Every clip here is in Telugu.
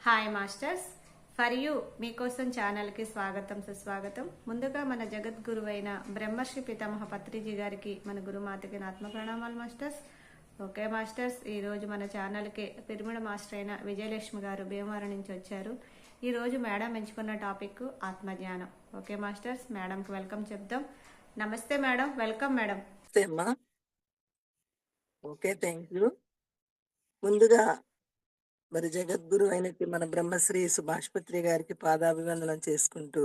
Hi masters. ఫర్ యూ మీకోసం ఛానల్కి స్వాగతం సుస్వాగతం. ముందుగా మన జగద్గురువైన బ్రహ్మర్షి పితామహ పత్రిజీ గారికి మన గురుమాతకి నా ఆత్మ ప్రణామాలు మాస్టర్స్. ఓకే మాస్టర్స్, ఈరోజు మన ఛానల్కి పిరమిడ్ మాస్టర్ అయిన విజయలక్ష్మి గారు భీమవరం నుంచి వచ్చారు. ఈరోజు మేడం ఎంచుకున్న టాపిక్ ఆత్మజ్ఞానం. ఓకే మాస్టర్స్, మేడంకి వెల్కమ్ చెప్దాం. నమస్తే మేడం, వెల్కమ్ మేడం. అమ్మా, ఓకే, థ్యాంక్ యూ. ముందుగా మరి జగద్గురు అయినట్టు మన బ్రహ్మశ్రీ సుభాష్పత్రి గారికి పాదాభివందనం చేసుకుంటూ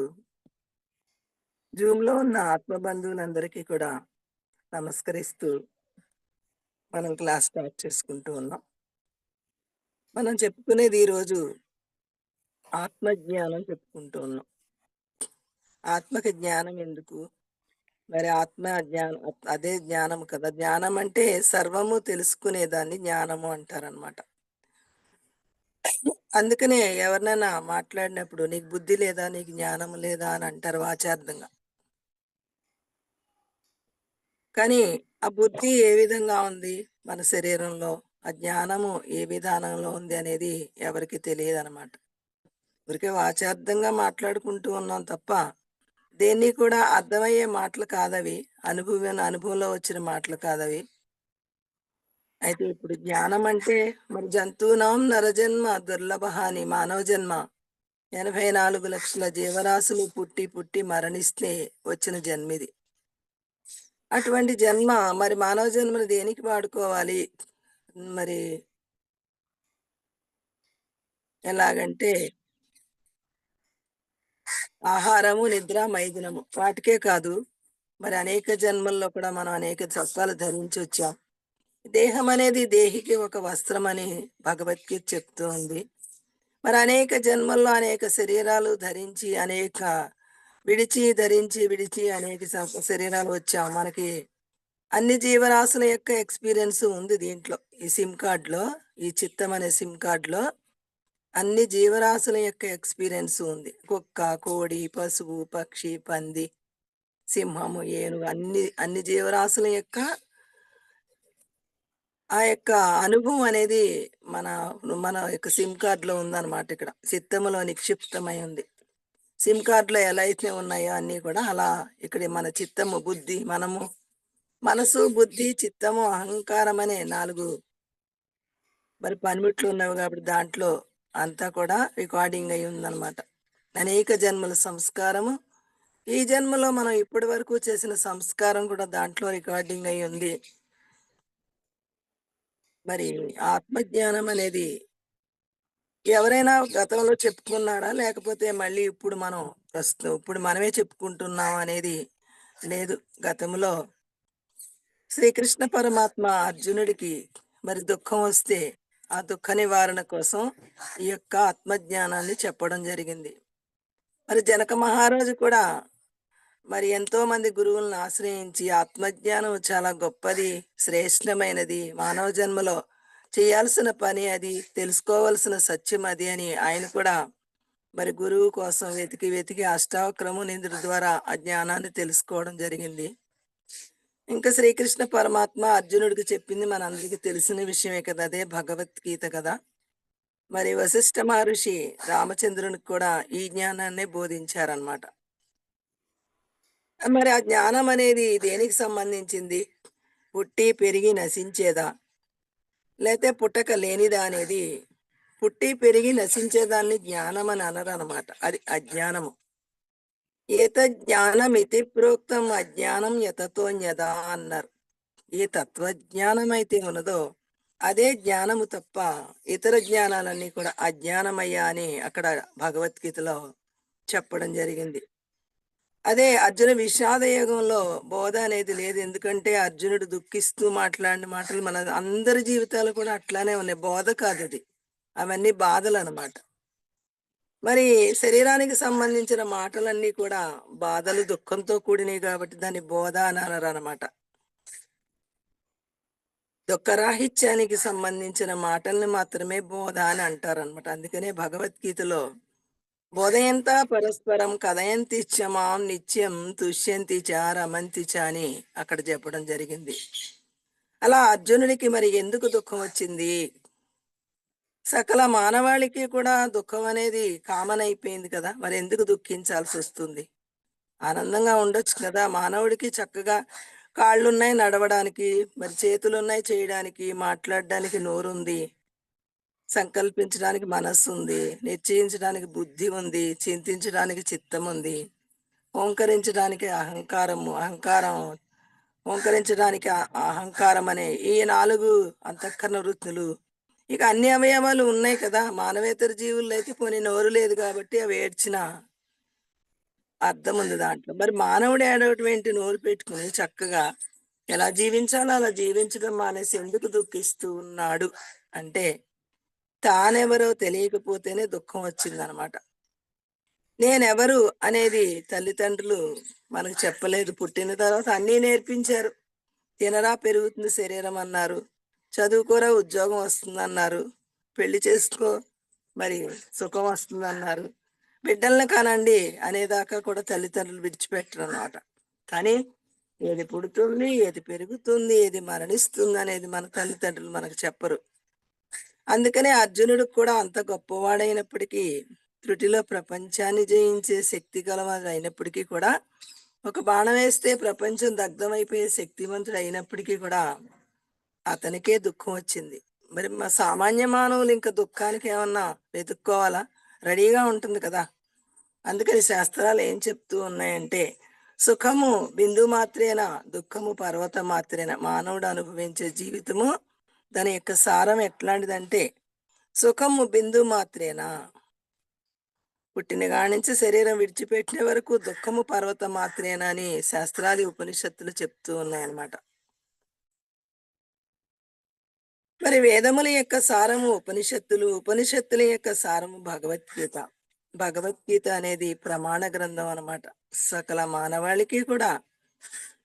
జూమ్ లో ఉన్న ఆత్మబంధువులందరికీ కూడా నమస్కరిస్తూ మనం క్లాస్ స్టార్ట్ చేసుకుంటూ ఉన్నాం. మనం చెప్పుకునేది ఈరోజు ఆత్మజ్ఞానం చెప్పుకుంటూ ఉన్నాం. ఆత్మకి జ్ఞానం ఎందుకు? మరి ఆత్మ జ్ఞానం అదే జ్ఞానం కదా. జ్ఞానం అంటే సర్వము తెలుసుకునేదాన్ని జ్ఞానము అంటారనమాట. అందుకనే ఎవరినైనా మాట్లాడినప్పుడు నీకు బుద్ధి లేదా, నీకు జ్ఞానం లేదా అని అంటారు వాచార్థంగా. కానీ ఆ బుద్ధి ఏ విధంగా ఉంది మన శరీరంలో, ఆ జ్ఞానము ఏ విధానంలో ఉంది అనేది ఎవరికి తెలియదు అనమాట. ఊరికే వాచార్థంగా మాట్లాడుకుంటూ ఉన్నాం తప్ప దేన్ని కూడా అర్థమయ్యే మాటలు కాదవి. అనుభవంలో వచ్చిన మాటలు కాదవి. అయితే ఇప్పుడు జ్ఞానం అంటే మరి జంతువునాం నరజన్మ దుర్లభ అని, మానవ జన్మ 84 లక్షల జీవరాశులు పుట్టి పుట్టి మరణిస్తే వచ్చిన జన్మిది. అటువంటి జన్మ మరి మానవ జన్మను దేనికి వాడుకోవాలి? మరి ఎలాగంటే ఆహారము, నిద్ర, మైథునము వాటికే కాదు, మరి అనేక జన్మల్లో కూడా మనం అనేక చొక్కాలు ధరించి వచ్చాం. దేహం అనేది దేహికి ఒక వస్త్రం అని భగవద్గీత చెప్తూ ఉంది. మరి అనేక జన్మల్లో అనేక శరీరాలు ధరించి అనేక విడిచి అనేక శరీరాలు వచ్చాం. మనకి అన్ని జీవరాశుల యొక్క ఎక్స్పీరియన్స్ ఉంది దీంట్లో. ఈ సిమ్ కార్డులో, ఈ చిత్తం అనే సిమ్ కార్డులో అన్ని జీవరాశుల యొక్క ఎక్స్పీరియన్స్ ఉంది. కుక్క, కోడి, పశువు, పక్షి, పంది, సింహము, ఏనుగు అన్ని అన్ని జీవరాశుల యొక్క ఆ యొక్క అనుభవం అనేది మన మన యొక్క సిమ్ కార్డులో ఉందన్నమాట. ఇక్కడ చిత్తములో నిక్షిప్తమై ఉంది. సిమ్ కార్డులో ఎలా అయితే ఉన్నాయో అన్నీ కూడా అలా ఇక్కడ మన చిత్తము, బుద్ధి, మనసు, బుద్ధి, చిత్తము, అహంకారం అనే 4 మరి పనిముట్లు ఉన్నవి కాబట్టి దాంట్లో అంతా కూడా రికార్డింగ్ అయి ఉందన్నమాట. అనేక జన్మల సంస్కారము, ఈ జన్మలో మనం ఇప్పటి వరకు చేసిన సంస్కారం కూడా దాంట్లో రికార్డింగ్ అయి ఉంది. మరి ఆత్మజ్ఞానం అనేది ఎవరైనా గతంలో చెప్పుకున్నాడా, లేకపోతే మళ్ళీ ఇప్పుడు మనమే చెప్పుకుంటున్నాం అనేది లేదు. గతంలో శ్రీకృష్ణ పరమాత్మ అర్జునుడికి మరి దుఃఖం వస్తే ఆ దుఃఖ నివారణ కోసం ఈ యొక్క ఆత్మజ్ఞానాన్ని చెప్పడం జరిగింది. మరి జనక మహారాజు కూడా మరి ఎంతో మంది గురువులను ఆశ్రయించి ఆత్మజ్ఞానం చాలా గొప్పది, శ్రేష్టమైనది, మానవ జన్మలో చేయాల్సిన పని అది, తెలుసుకోవలసిన సత్యం అది అని ఆయన కూడా మరి గురువు కోసం వెతికి వెతికి అష్టావక్రము నిందుడి ద్వారా ఆ జ్ఞానాన్ని తెలుసుకోవడం జరిగింది. ఇంకా శ్రీకృష్ణ పరమాత్మ అర్జునుడికి చెప్పింది మనందరికీ తెలిసిన విషయమే కదా, అదే భగవద్గీత కదా. మరి వశిష్ఠ మహర్షి రామచంద్రునికి కూడా ఈ జ్ఞానాన్నే బోధించారనమాట. మరి ఆ జ్ఞానం అనేది దేనికి సంబంధించింది? పుట్టి పెరిగి నశించేదా, లేతే పుట్టక లేనిదా అనేది. పుట్టి పెరిగి నశించేదాన్ని జ్ఞానం అని అనరనమాట. అది అజ్ఞానము. ఏతజ్ఞానమితి ప్రోక్తం అజ్ఞానం యతతోన్యదా అన్నారు. ఏ తత్వజ్ఞానం అయితే ఉన్నదో అదే జ్ఞానము తప్ప ఇతర జ్ఞానాలన్నీ కూడా అజ్ఞానమయ్యా అని అక్కడ భగవద్గీతలో చెప్పడం జరిగింది. అదే అర్జున విషాద యుగంలో బోధ అనేది లేదు. ఎందుకంటే అర్జునుడు దుఃఖిస్తూ మాట్లాడిన మాటలు మన అందరి జీవితాలు కూడా అట్లానే ఉన్నాయి. బోధ కాదు అది, అవన్నీ బాధలు అన్నమాట. మరి శరీరానికి సంబంధించిన మాటలన్నీ కూడా బాధలు, దుఃఖంతో కూడినవి కాబట్టి దాన్ని బోధ అని అనరు అనమాట. దుఃఖరాహిత్యానికి సంబంధించిన మాటల్ని మాత్రమే బోధ అని అంటారనమాట. అందుకనే భగవద్గీతలో బోధయంత పరస్పరం కథయంతి క్షమాం నిత్యం తుష్యంతి చ రమంతి చ అని అక్కడ చెప్పడం జరిగింది. అలా అర్జునుడికి మరి ఎందుకు దుఃఖం వచ్చింది? సకల మానవాళికి కూడా దుఃఖం అనేది కామన్ అయిపోయింది కదా! మరి ఎందుకు దుఃఖించాల్సి వస్తుంది? ఆనందంగా ఉండొచ్చు కదా! మానవుడికి చక్కగా కాళ్ళున్నాయి నడవడానికి, మరి చేతులున్నాయి చేయడానికి, మాట్లాడడానికి నోరుంది, సంకల్పించడానికి మనస్సుంది, నిశ్చయించడానికి బుద్ధి ఉంది, చింతించడానికి చిత్తం ఉంది, ఓంకరించడానికి అహంకారం, ఓంకరించడానికి అహంకారం అనే ఈ 4 అంతఃకరణ వృత్తులు. ఇక అన్ని అవయవాలు ఉన్నాయి కదా! మానవేతర జీవుల్లో అయితే పోనీ నోరు లేదు కాబట్టి అవి ఏడ్చినా అర్థముంది దాంట్లో. మరి మానవుడు ఏడవటం ఏంటి నోరు పెట్టుకొని చక్కగా ఎలా జీవించాలో అలా జీవించడం మానేసి ఎందుకు దుఃఖిస్తూ ఉన్నాడు అంటే, తానెవరో తెలియకపోతేనే దుఃఖం వచ్చిందనమాట. నేనెవరు అనేది తల్లిదండ్రులు మనకు చెప్పలేదు. పుట్టిన తర్వాత అన్నీ నేర్పించారు. తినరా పెరుగుతుంది శరీరం అన్నారు. చదువుకోరా ఉద్యోగం వస్తుందన్నారు. పెళ్లి చేసుకో మరి సుఖం వస్తుందన్నారు. బిడ్డల్ని కనండి అనేదాకా కూడా తల్లిదండ్రులు విడిచిపెట్టరనమాట. కానీ ఏది పుడుతుంది, ఏది పెరుగుతుంది, ఏది మరణిస్తుంది అనేది మన తల్లిదండ్రులు మనకు చెప్పరు. అందుకనే అర్జునుడికి కూడా అంత గొప్పవాడైనప్పటికీ, త్రుటిలో ప్రపంచాన్ని జయించే శక్తి గలవాడు అయినప్పటికీ కూడా, ఒక బాణం వేస్తే ప్రపంచం దగ్ధమైపోయే శక్తివంతుడు అయినప్పటికీ కూడా, అతనికే దుఃఖం వచ్చింది. మరి మా సామాన్య మానవులు ఇంక దుఃఖానికి ఏమన్నా వెతుక్కోవాలా? రెడీగా ఉంటుంది కదా! అందుకని శాస్త్రాలు ఏం చెప్తూ ఉన్నాయంటే, సుఖము బిందు మాత్రేన, దుఃఖము పర్వత మాత్రేన. మానవుడు అనుభవించే జీవితము దాని యొక్క సారం ఎట్లాంటిదంటే, సుఖము బిందు మాత్రేనా, పుట్టిన కాడి నుంచి శరీరం విడిచిపెట్టిన వరకు దుఃఖము పర్వత మాత్రేనా అని శాస్త్రాలు ఉపనిషత్తులు చెప్తూ ఉన్నాయన్నమాట. మరి వేదముల యొక్క సారము ఉపనిషత్తులు, ఉపనిషత్తుల యొక్క సారము భగవద్గీత. భగవద్గీత అనేది ప్రమాణ గ్రంథం అన్నమాట. సకల మానవాళికి కూడా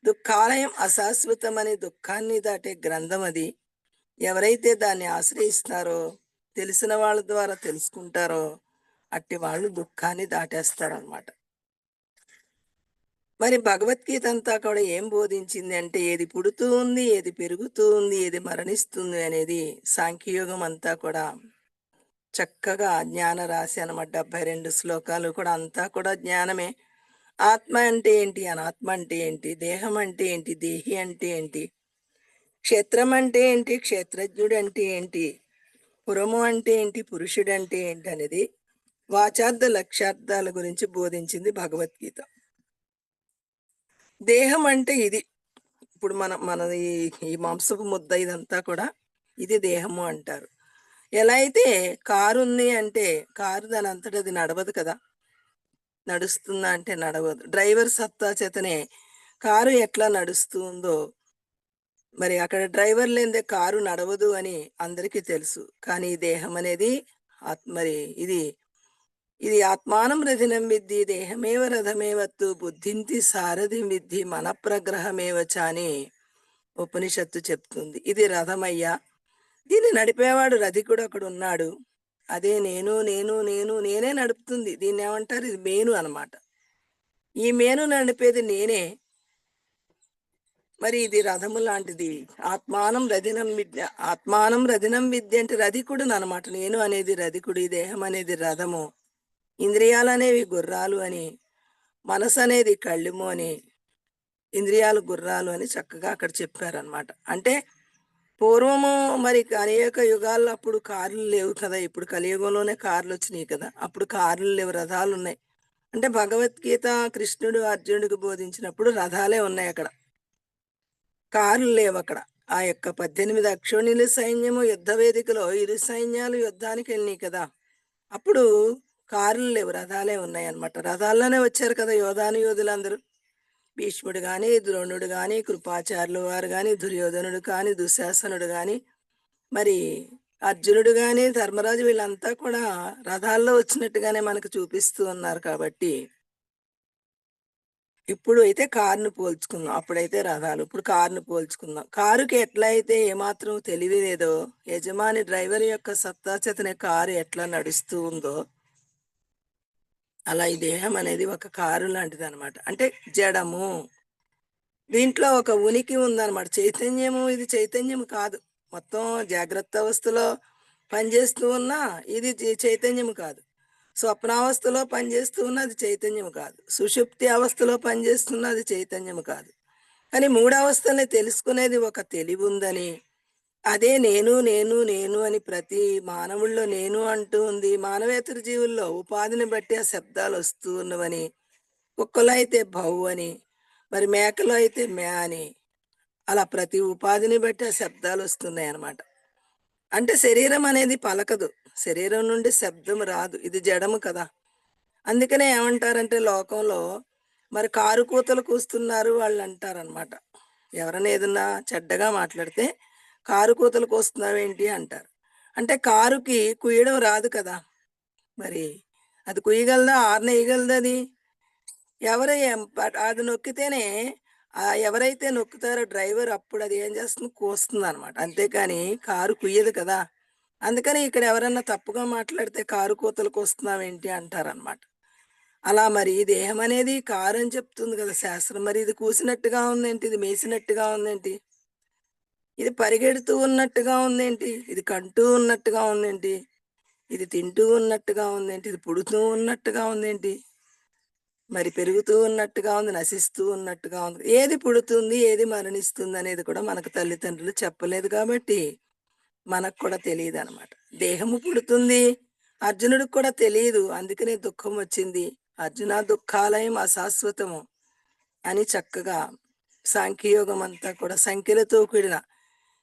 దుఃఖాలయం అశాశ్వతమని దుఃఖాన్ని దాటే గ్రంథం అది. ఎవరైతే దాన్ని ఆశ్రయిస్తారో, తెలిసిన వాళ్ళ ద్వారా తెలుసుకుంటారో, అట్టి వాళ్ళు దుఃఖాన్ని దాటేస్తారనమాట. మరి భగవద్గీత అంతా కూడా ఏం బోధించింది అంటే, ఏది పుడుతూ ఉంది, ఏది పెరుగుతూ ఉంది, ఏది మరణిస్తుంది అనేది సాంఖ్యయోగం అంతా కూడా చక్కగా జ్ఞాన రాశి అనమాట. 72 శ్లోకాలు కూడా అంతా కూడా జ్ఞానమే. ఆత్మ అంటే ఏంటి? అనాత్మ అంటే ఏంటి? దేహం అంటే ఏంటి? దేహి అంటే ఏంటి? క్షేత్రం అంటే ఏంటి? క్షేత్రజ్ఞుడు అంటే ఏంటి? పురము అంటే ఏంటి? పురుషుడు అంటే ఏంటి? అనేది వాచార్థ లక్ష్యార్థాల గురించి బోధించింది భగవద్గీత. దేహం అంటే ఇది. ఇప్పుడు మనది ఈ మాంసపు ముద్ద ఇదంతా కూడా ఇది దేహము అంటారు. ఎలా అయితే కారు ఉంది అంటే కారు దాని అంతట అది నడవదు కదా! నడుస్తుందా అంటే నడవదు. డ్రైవర్ సత్తా చేతనే కారు ఎట్లా నడుస్తుందో మరి అక్కడ డ్రైవర్ లేనిదే కారు నడవదు అని అందరికీ తెలుసు. కానీ ఈ దేహం అనేది మరి ఇది ఇది ఆత్మానం రథినం విద్ధి దేహమేవ రథమేవత్తు బుద్ధింతి సారథిం విద్ధి మనఃప్రగ్రహమేవచ అని ఉపనిషత్తు చెప్తుంది. ఇది రథమయ్యా. దీన్ని నడిపేవాడు రథికుడు ఒకడున్నాడు. అదే నేనే నడుపుతుంది. దీన్నేమంటారు? ఇది మేను అనమాట. ఈ మేను నడిపేది నేనే. మరి ఇది రథము లాంటిది. ఆత్మానం రథినం విద్య అంటే రథికుడుననమాట. నేను అనేది రథికుడు. ఈ దేహం అనేది రథము. ఇంద్రియాలనేవి గుర్రాలు అని, మనసనేది కళ్ళెము అని, ఇంద్రియాలు గుర్రాలు అని చక్కగా అక్కడ చెప్పారనమాట. అంటే పూర్వము మరి అనేక యుగాల్లో అప్పుడు కార్లు లేవు కదా! ఇప్పుడు కలియుగంలోనే కార్లొచ్చినియి కదా! అప్పుడు కార్లు లేవు, రథాలున్నాయి. అంటే భగవద్గీత కృష్ణుడు అర్జునుడికి బోధించినప్పుడు రథాలే ఉన్నాయక్కడ. కార్లు లేవక్కడ. ఆ యొక్క 18 అక్షోణిల సైన్యము యుద్ధ వేదికలో ఇరు సైన్యాలు యుద్ధానికెళ్ళినియి కదా! అప్పుడు కార్లు లేవు, రథాలే ఉన్నాయన్నమాట. రథాల్లోనే వచ్చారు కదా యోధులందరూ. భీష్ముడు గాని, ద్రోణుడు గాని, కృపాచార్యుల వారు గాని, దుర్యోధనుడు కానీ, దుశ్శాసనుడు గాని, మరి అర్జునుడు గాని, ధర్మరాజు వీళ్ళంతా కూడా రథాల్లో వచ్చినట్టుగానే మనకు చూపిస్తూ ఉన్నారు కాబట్టి, ఇప్పుడు అయితే కారుని పోల్చుకుందాం. అప్పుడైతే రథాలు. ఇప్పుడు కారుని పోల్చుకుందాం. కారుకి ఎట్లయితే ఏమాత్రం తెలివి లేదో, యజమాని డ్రైవర్ యొక్క సత్తా చేతనే కారు ఎట్లా నడుస్తూ ఉందో, అలా ఈ దేహం అనేది ఒక కారు లాంటిదనమాట. అంటే జడము. దీంట్లో ఒక ఉనికి ఉందనమాట. చైతన్యము ఇది చైతన్యము కాదు. మొత్తం జాగ్రత్త అవస్థలో పనిచేస్తూ ఉన్నా ఇది చైతన్యం కాదు. స్వప్నావస్థలో పనిచేస్తూ ఉన్న అది చైతన్యం కాదు. సుషుప్తి అవస్థలో పనిచేస్తున్న అది చైతన్యం కాదు. కానీ మూడవస్థల్ని తెలుసుకునేది ఒక తెలివుందని, అదే నేను, నేను, నేను అని ప్రతి మానవుల్లో నేను అంటూ ఉంది. మానవేతర జీవుల్లో ఉపాధిని బట్టి ఆ శబ్దాలొస్తూ ఉన్నవని, కుక్కలో అయితే భౌ అని, మరి మేకలో అయితే మ్యా అని, అలా ప్రతి ఉపాధిని బట్టి ఆ శబ్దాలొస్తున్నాయనమాట. అంటే శరీరం అనేది పలకదు. శరీరం నుండి శబ్దం రాదు. ఇది జడము కదా! అందుకనే ఏమంటారంటే లోకంలో మరి కారు కూతలు కూస్తున్నారు వాళ్ళంటారనమాట. ఎవరైనా ఏదన్నా చెడ్డగా మాట్లాడితే, "కారు కూతలు కూస్తున్నావేంటి?" అంటారు. అంటే కారుకి కుయ్యడం రాదు కదా! మరి అది కుయ్యగలదా? హార్న్ ఎయగలదది? ఎవరు ఎం బట్ అది నొక్కితేనే ఎవరైతే నొక్కుతారో డ్రైవర్ అప్పుడు అది ఏం చేస్తుంది? కూస్తుందనమాట. అంతేకాని కారు కుయ్యదు కదా! అందుకని ఇక్కడ ఎవరన్నా తప్పుగా మాట్లాడితే కారు కూతలు కూస్తున్నావేంటి అంటారనమాట. అలా మరి ఈ దేహం అనేది కారు అని చెప్తుంది కదా శాస్త్రం. మరి ఇది కూసినట్టుగా ఉందేంటి? ఇది మేసినట్టుగా ఉందేంటి? ఇది పరిగెడుతూ ఉన్నట్టుగా ఉందేంటి? ఇది కంటూ ఉన్నట్టుగా ఉందేంటి? ఇది తింటూ ఉన్నట్టుగా ఉందేంటి? ఇది పుడుతూ ఉన్నట్టుగా ఉందేంటి? మరి పెరుగుతూ ఉన్నట్టుగా ఉంది, నశిస్తూ ఉన్నట్టుగా ఉంది. ఏది పుడుతుంది, ఏది మరణిస్తుంది అనేది కూడా మనకు తల్లిదండ్రులు చెప్పలేదు కాబట్టి మనకు కూడా తెలీదనమాట. దేహము పుడుతుంది. అర్జునుడికి కూడా తెలీదు. అందుకనే దుఃఖం వచ్చింది. అర్జున దుఃఖాలయం అశాశ్వతము అని చక్కగా సాంఖ్యయోగం అంతా కూడా సంఖ్యలతో కూడిన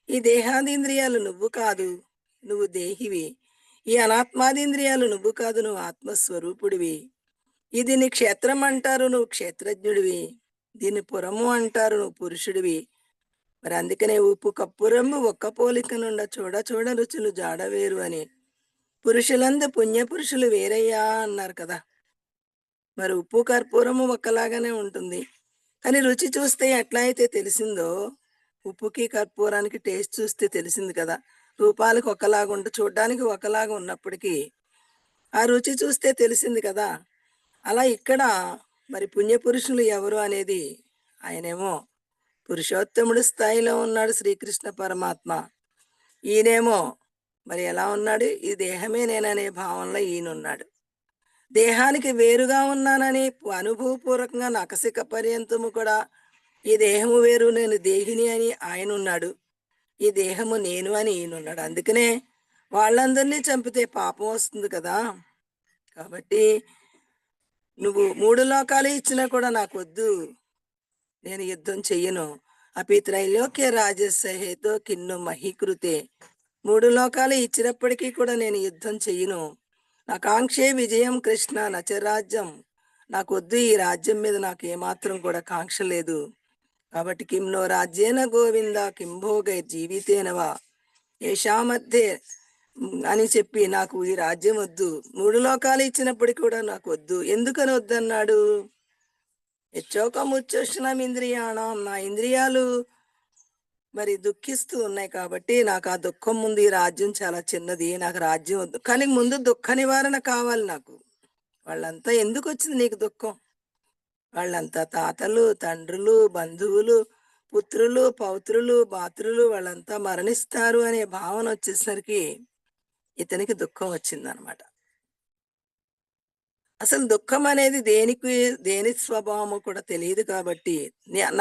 ఈ దేహాదీంద్రియాలు నువ్వు కాదు, నువ్వు దేహివి. ఈ అనాత్మాదీంద్రియాలు నువ్వు కాదు, నువ్వు ఆత్మస్వరూపుడివి. దీన్ని క్షేత్రం అంటారు, నువ్వు క్షేత్రజ్ఞుడివి. దీన్ని పురము అంటారు, నువ్వు పురుషుడివి. మరి అందుకనే ఉప్పు కప్పురమ్ము ఒక్క పోలిక నుండ చూడ చూడ రుచులు జాడవేరు అని. పురుషులందు పుణ్యపురుషులు వేరయ్యా అన్నారు కదా! మరి ఉప్పు, కర్పూరము ఒక్కలాగానే ఉంటుంది. కానీ రుచి చూస్తే ఎట్లా అయితే తెలిసిందో, ఉప్పుకి, కర్పూరానికి టేస్ట్ చూస్తే తెలిసింది కదా! రూపాలకు ఒకలాగుంట చూడ్డానికి ఒకలాగా ఉన్నప్పటికీ, ఆ రుచి చూస్తే తెలిసింది కదా! అలా ఇక్కడ మరి పుణ్యపురుషులు ఎవరు అనేది ఆయనేమో పురుషోత్తముడు స్థాయిలో ఉన్నాడు శ్రీకృష్ణ పరమాత్మ. ఈయనేమో మరి ఎలా ఉన్నాడు? ఈ దేహమే నేననే భావనలో ఈయనున్నాడు. దేహానికి వేరుగా ఉన్నానని అనుభవపూర్వకంగా నఖశిఖ పర్యంతము కూడా ఈ దేహము వేరు నేను దేహిని అని ఆయనున్నాడు. ఈ దేహము నేను అని ఈయనున్నాడు. అందుకనే వాళ్ళందరినీ చంపితే పాపం వస్తుంది కదా! కాబట్టి నువ్వు 3 లోకాలు ఇచ్చినా కూడా నాకొద్దు. నేను యుద్ధం చెయ్యను. అపి త్రైలోక్య రాజస్య హేతో కిన్ను మహీకృతే. 3 లోకాలు ఇచ్చినప్పటికీ కూడా నేను యుద్ధం చెయ్యను. నాకాంక్షే విజయం కృష్ణ నచ రాజ్యం. నాకొద్దు ఈ రాజ్యం మీద నాకు ఏమాత్రం కూడా కాంక్ష లేదు. కాబట్టి కిం నో రాజ్యేన గోవింద కిం భోగై జీవితేన వా ఏషామధ్యే అని చెప్పి నాకు ఈ రాజ్యం వద్దు. 3 లోకాలు ఇచ్చినప్పటికీ కూడా నాకు వద్దు. ఎందుకని వద్దన్నాడు? యచ్చోకముచ్చోష్ణం ఇంద్రియాణం. నా ఇంద్రియాలు మరి దుఃఖిస్తూ ఉన్నాయి కాబట్టి నాకు ఆ దుఃఖం ముందు ఈ రాజ్యం చాలా చిన్నది. నాకు రాజ్యం వద్దు. కానీ ముందు దుఃఖ నివారణ కావాలి నాకు. వాళ్ళంతా ఎందుకొచ్చింది నీకు దుఃఖం? వాళ్ళంతా తాతలు, తండ్రులు, బంధువులు, పుత్రులు, పౌత్రులు, భాతృలు వాళ్ళంతా మరణిస్తారు అనే భావన వచ్చేసరికి ఇతనికి దుఃఖం వచ్చిందనమాట. అసలు దుఃఖం అనేది దేని స్వభావమో కూడా తెలియదు కాబట్టి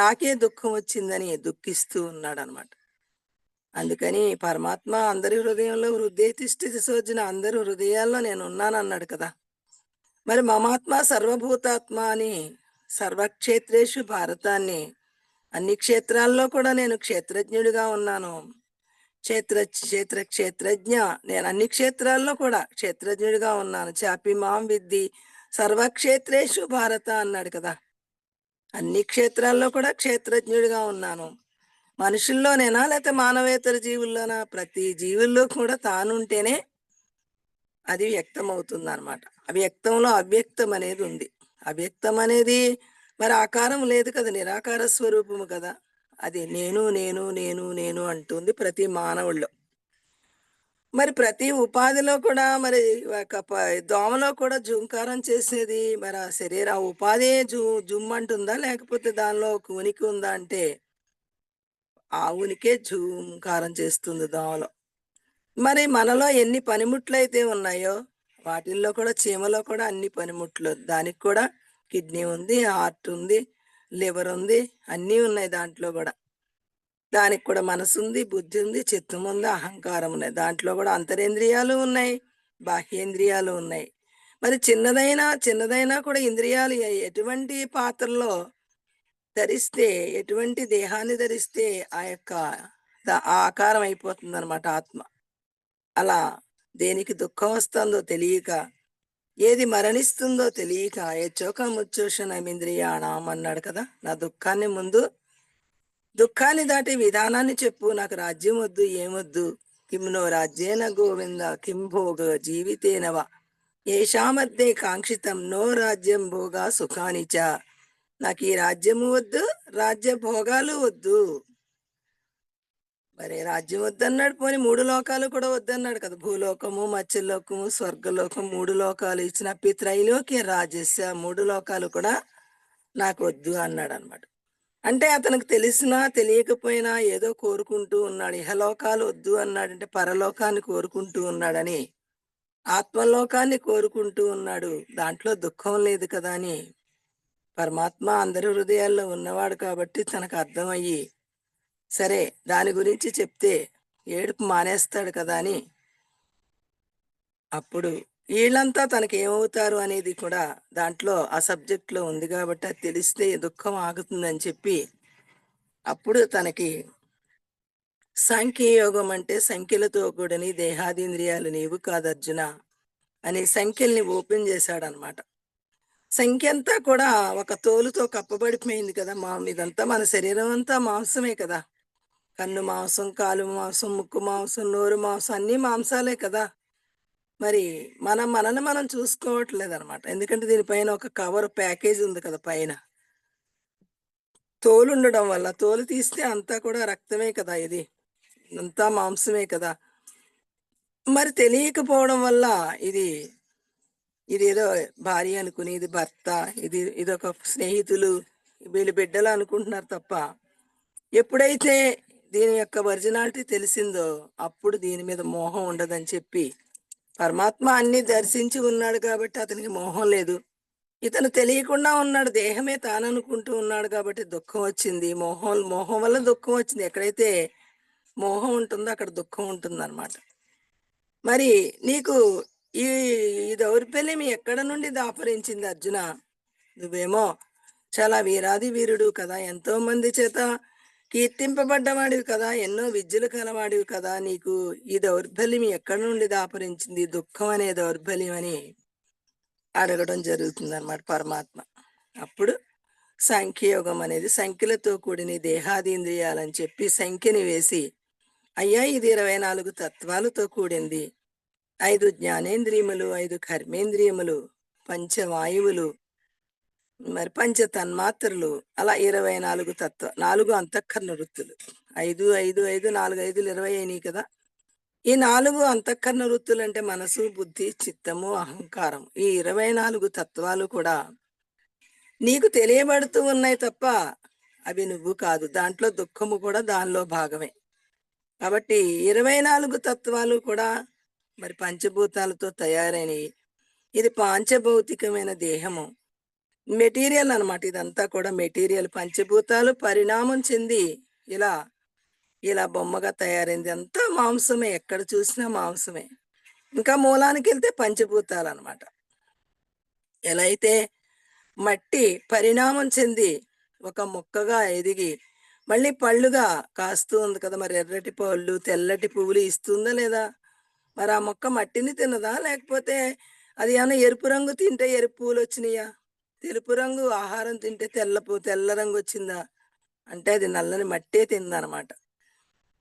నాకే దుఃఖం వచ్చిందని దుఃఖిస్తూ ఉన్నాడనమాట. అందుకని పరమాత్మ అందరి హృదయంలో హృదయ తిష్ఠితి సోర్జిన అందరి హృదయాల్లో నేను ఉన్నానన్నాడు కదా! మరి మమాత్మ సర్వభూతాత్మ అని సర్వక్షేత్రేషు భారతాన్ని అన్ని క్షేత్రాల్లో కూడా నేను క్షేత్రజ్ఞుడిగా ఉన్నాను. క్షేత్రజ్ఞ నేను అన్ని క్షేత్రాల్లో కూడా క్షేత్రజ్ఞుడిగా ఉన్నాను. చాపి మాం విద్ధి సర్వక్షేత్రేషు భారత అన్నాడు కదా! అన్ని క్షేత్రాల్లో కూడా క్షేత్రజ్ఞుడిగా ఉన్నాను. మనుషుల్లోనేనా లేకపోతే మానవేతర జీవుల్లోనా? ప్రతి జీవుల్లో కూడా తానుంటేనే అది వ్యక్తమవుతుందనమాట. అవ్యక్తంలో అవ్యక్తం అనేది ఉంది. అవ్యక్తం అనేది మరి ఆకారం లేదు కదా! నిరాకార స్వరూపము కదా! అది నేను, నేను, నేను, నేను అంటుంది ప్రతి మానవుల్లో. మరి ప్రతి ఉపాధిలో కూడా మరి ఒక దోమలో కూడా జూంకారం చేసేది మరి ఆ ఆ ఉపాధే జుమ్మంటుందా? లేకపోతే దానిలో ఒక ఉనికి ఉందా అంటే, ఆ ఉనికే జూంకారం చేస్తుంది దోమలో. మరి మనలో ఎన్ని పనిముట్లయితే ఉన్నాయో, వాటిల్లో కూడా చీమలో కూడా అన్ని పనిముట్లు. దానికి కూడా కిడ్నీ ఉంది, హార్ట్ ఉంది, లివర్ ఉంది, అన్నీ ఉన్నాయి దాంట్లో గూడా. దానికి కూడా మనసుంది, బుద్ధి ఉంది, చిత్తం ఉంది, అహంకారం ఉన్నాయి. దాంట్లో కూడా అంతరేంద్రియాలు ఉన్నాయి, బాహ్యేంద్రియాలు ఉన్నాయి. మరి చిన్నదైనా కూడా ఇంద్రియాలు ఎటువంటి పాత్రలో ధరిస్తే, ఎటువంటి దేహాన్ని ధరిస్తే ఆ యొక్క ఆ ఆకారం అయిపోతుందనమాట ఆత్మ. అలా దేనికి దుఃఖం వస్తుందో తెలియక, ఏది మరణిస్తుందో తెలియక యచ్చోక ముచ్చోషణమింద్రియాణం అన్నాడు కదా! నా దుఃఖాన్ని దాటి విధానాన్ని చెప్పు. నాకు రాజ్యం వద్దు, ఏమొద్దు. కిం నో రాజ్యేన గోవింద కిం భోగ జీవితేనవ ఏషామధ్యే కాంక్షితం నో రాజ్యం భోగా సుఖాని చ. నాకు ఈ రాజ్యము వద్దు, రాజ్య భోగాలు వద్దు. మరి రాజ్యం వద్దన్నాడు, పోనీ 3 లోకాలు కూడా వద్దన్నాడు కదా! భూలోకము, మత్స్యలోకము, స్వర్గలోకం 3 లోకాలు ఇచ్చినప్పి త్రైలోక్య రాజస్య 3 లోకాలు కూడా నాకు వద్దు అన్నాడనమాట. అంటే అతనికి తెలిసినా, తెలియకపోయినా ఏదో కోరుకుంటూ ఉన్నాడు. ఇహలోకాలు వద్దు అన్నాడంటే పరలోకాన్ని కోరుకుంటూ ఉన్నాడని, ఆత్మలోకాన్ని కోరుకుంటూ ఉన్నాడు. దాంట్లో దుఃఖం లేదు కదా అని పరమాత్మ అందరి హృదయాల్లో ఉన్నవాడు కాబట్టి తనకు అర్థమయ్యి, సరే దాని గురించి చెప్తే ఏడుపు మానేస్తాడు కదా అని, అప్పుడు వీళ్ళంతా తనకేమవుతారు అనేది కూడా దాంట్లో ఆ సబ్జెక్ట్‌లో ఉంది కాబట్టి అది తెలిస్తే దుఃఖం ఆగుతుందని చెప్పి, అప్పుడు తనకి సాంఖ్యయోగం అంటే సంఖ్యలతో కూడని దేహాదీంద్రియాలు నీవు కాదర్జున అని సంఖ్యల్ని ఓపెన్ చేశాడనమాట. సంఖ్యంతా కూడా ఒక తోలుతో కప్పబడిపోయింది కదా! ఇదంతా మన శరీరం అంతా మాంసమే కదా! కన్ను మాంసం, కాలు మాంసం, ముక్కు మాంసం, నోరు మాంసం అన్నీ మాంసాలే కదా! మరి మనల్ని మనం చూసుకోవట్లేదనమాట. ఎందుకంటే దీనిపైన ఒక కవర్ ప్యాకేజ్ ఉంది కదా పైన. తోలుండడం వల్ల తోలు తీస్తే అంతా కూడా రక్తమే కదా ఇది. అంతా మాంసమే కదా! మరి తెలియకపోవడం వల్ల ఇది ఇదేదో భార్య అనుకుని, ఇది భర్త, ఇదొక స్నేహితులు, వీళ్ళు బిడ్డలు అనుకుంటున్నారు తప్ప, ఎప్పుడైతే దీని యొక్క ఒరిజినాలిటీ తెలిసిందో, అప్పుడు దీని మీద మోహం ఉండదని చెప్పి, పరమాత్మ అన్నీ దర్శించి ఉన్నాడు కాబట్టి అతనికి మోహం లేదు. ఇతను తెలియకుండా ఉన్నాడు. దేహమే తాననుకుంటూ ఉన్నాడు కాబట్టి దుఃఖం వచ్చింది. మోహం వల్ల దుఃఖం వచ్చింది. ఎక్కడైతే మోహం ఉంటుందో అక్కడ దుఃఖం ఉంటుందన్నమాట. మరి నీకు ఈ ఈ దౌర్బల్యం ఎక్కడ నుండి దాపురించింది అర్జున? నువ్వేమో చాలా వీరాధి వీరుడు కదా! ఎంతో మంది చేత కీర్తింపబడ్డవాడివి కదా! ఎన్నో విద్యలు కలవాడివి కదా! నీకు ఈ దౌర్బల్యం ఎక్కడి నుండి దాపురించింది? దుఃఖం అనే దౌర్బల్యం అని అడగడం జరుగుతుందన్నమాట పరమాత్మ. అప్పుడు సాంఖ్యయోగం అనేది సంఖ్యలతో కూడిన ఈ దేహాదీంద్రియాలని చెప్పి సంఖ్యని వేసి, అయ్యా ఇది 24 తత్వాలతో కూడింది. 5 జ్ఞానేంద్రియములు, 5 కర్మేంద్రియములు, పంచవాయువులు, మరి పంచ తన్మాత్రలు, అలా 24 4 అంతఃకరణ వృత్తులు. 5, 5, 5, 4 5లు 20 అయినాయి కదా! ఈ 4 అంతఃకరణ వృత్తులంటే మనసు, బుద్ధి, చిత్తము, అహంకారం. ఈ 24 తత్వాలు కూడా నీకు తెలియబడుతూ ఉన్నాయి తప్ప అవి నువ్వు కాదు. దాంట్లో దుఃఖము కూడా దానిలో భాగమే. కాబట్టి 24 తత్వాలు కూడా మరి పంచభూతాలతో తయారైనయి. ఇది పాంచభౌతికమైన దేహము. మెటీరియల్ అన్నమాట. ఇదంతా కూడా మెటీరియల్. పంచభూతాలు పరిణామం చెంది ఇలా, ఇలా బొమ్మగా తయారైంది. అంతా మాంసమే. ఎక్కడ చూసినా మాంసమే. ఇంకా మూలానికెళ్తే పంచభూతాలన్నమాట. ఎలా అయితే మట్టి పరిణామం చెంది ఒక మొక్కగా ఎదిగి మళ్ళీ పళ్ళుగా కాస్తూ ఉంది కదా! మరి ఎర్రటి పళ్ళు, తెల్లటి పువ్వులు ఇస్తుందా లేదా? మరి ఆ మొక్క మట్టిని తిన్నదా? లేకపోతే అది ఏమన్నా ఎరుపు రంగు తింటే ఎరుపు పూలొచ్చినాయా? తెలుపు రంగు ఆహారం తింటే తెల్ల రంగొచ్చిందా? అంటే అది నల్లని మట్టే తిందనమాట.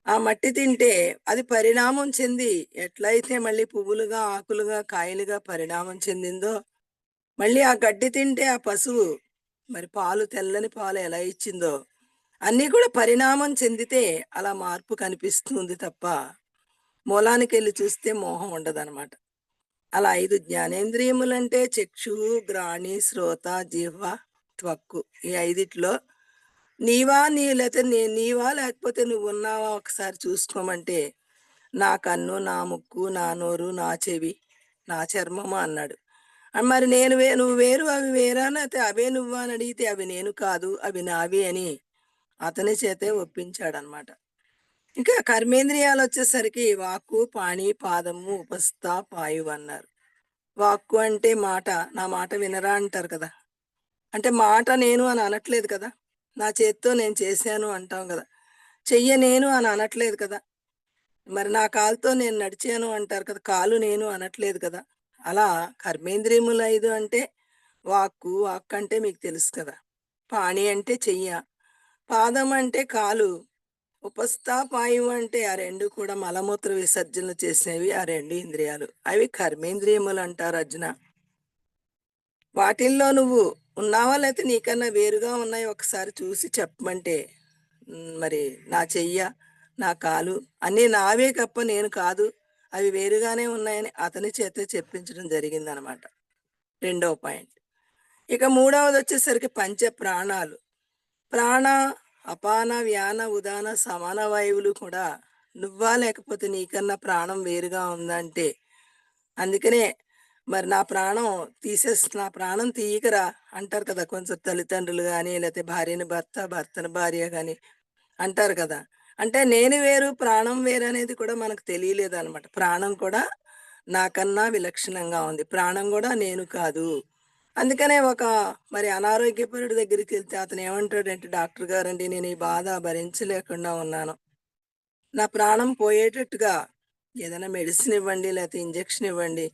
ఆ మట్టి తింటే అది పరిణామం చెంది ఎట్లయితే మళ్ళీ పువ్వులుగా, ఆకులుగా, కాయలుగా పరిణామం చెందిందో, మళ్ళీ ఆ గడ్డి తింటే ఆ పశువు మరి తెల్లని పాలు ఎలా ఇచ్చిందో, అన్నీ కూడా పరిణామం చెందితే అలా మార్పు కనిపిస్తుంది తప్ప, మూలానికెళ్ళి చూస్తే మోహం ఉండదనమాట. అలా 5 జ్ఞానేంద్రియములంటే చక్షువు, గ్రాణి, శ్రోత, జిహ్వ, త్వక్కు. ఈ 5 నీవా లేకపోతే నువ్వున్నావా ఒకసారి చూసుకోమంటే, నా కన్ను, నా ముక్కు, నా నోరు, నా చెవి, నా చర్మము అన్నాడు. మరి నేను నువ్వు వేరు అవి వేరా లేతే అవే నువ్వా అని అడిగితే అవి నేను కాదు అవి నావి అని అతని చేతే ఒప్పించాడనమాట. ఇంకా కర్మేంద్రియాలొచ్చేసరికి వాక్కు, పాణి, పాదము, ఉపస్థ, పాయువు అన్నారు. వాక్కు అంటే మాట. నా మాట వినరా అంటారు కదా! అంటే మాట నేను అని అనట్లేదు కదా! నా చేత్తో నేను చేశాను అంటాం గదా! చెయ్య నేను అని అనట్లేదు కదా! మరి నా కాలుతో నేను నడిచాను అంటారు కదా! కాలు నేను అనట్లేదు కదా! అలా కర్మేంద్రియములు 5 అంటే వాక్కు, వాక్కంటే మీకు తెలుసు కదా! పాణి అంటే చెయ్య, పాదం అంటే కాలు, ఉపస్థ, పాయువు అంటే ఆ 2 కూడా మలమూత్ర విసర్జనలు చేసేవి ఆ 2 ఇంద్రియాలు. అవి కర్మేంద్రియములంటారు అర్జున. వాటిల్లో నువ్వు ఉన్నావా? లేతే నీకన్నా వేరుగా ఉన్నాయా ఒకసారి చూసి చెప్పమంటే, మరి నా చెయ్య, నా కాలు అన్నీ నావే తప్ప నేను కాదు. అవి వేరుగానే ఉన్నాయని అతని చేత చెప్పించడం జరిగిందనమాట. రెండవ పాయింట్. ఇక మూడవదొచ్చేసరికి పంచ ప్రాణాలు. ప్రాణ, అపాన, వ్యాన, ఉదాన, సమాన వాయువులు కూడా నువ్వా? లేకపోతే నీకన్నా ప్రాణం వేరుగా ఉందా అంటే, అందుకనే మరి నా ప్రాణం తీయకరా అంటారు కదా! కొంచెం తల్లిదండ్రులు గాని, లేతే భార్యని భర్త, భర్తని భార్య గాని అంటారు కదా! అంటే నేను వేరు, ప్రాణం వేరనేది కూడా మనకు తెలియలేదనమాట. ప్రాణం కూడా నాకన్నా విలక్షణంగా ఉంది. ప్రాణం గూడా నేను కాదు. అందుకనే మరి అనారోగ్యపరుడి దగ్గరికెళ్తే అతనేమంటాడంటే, "డాక్టర్ గారండి నేను ఈ బాధ భరించలేకుండా ఉన్నాను. నా ప్రాణం పోయేటట్టుగా ఏదైనా మెడిసిన్ ఇవ్వండి, లేతే ఇంజెక్షన్ ఇవ్వండి.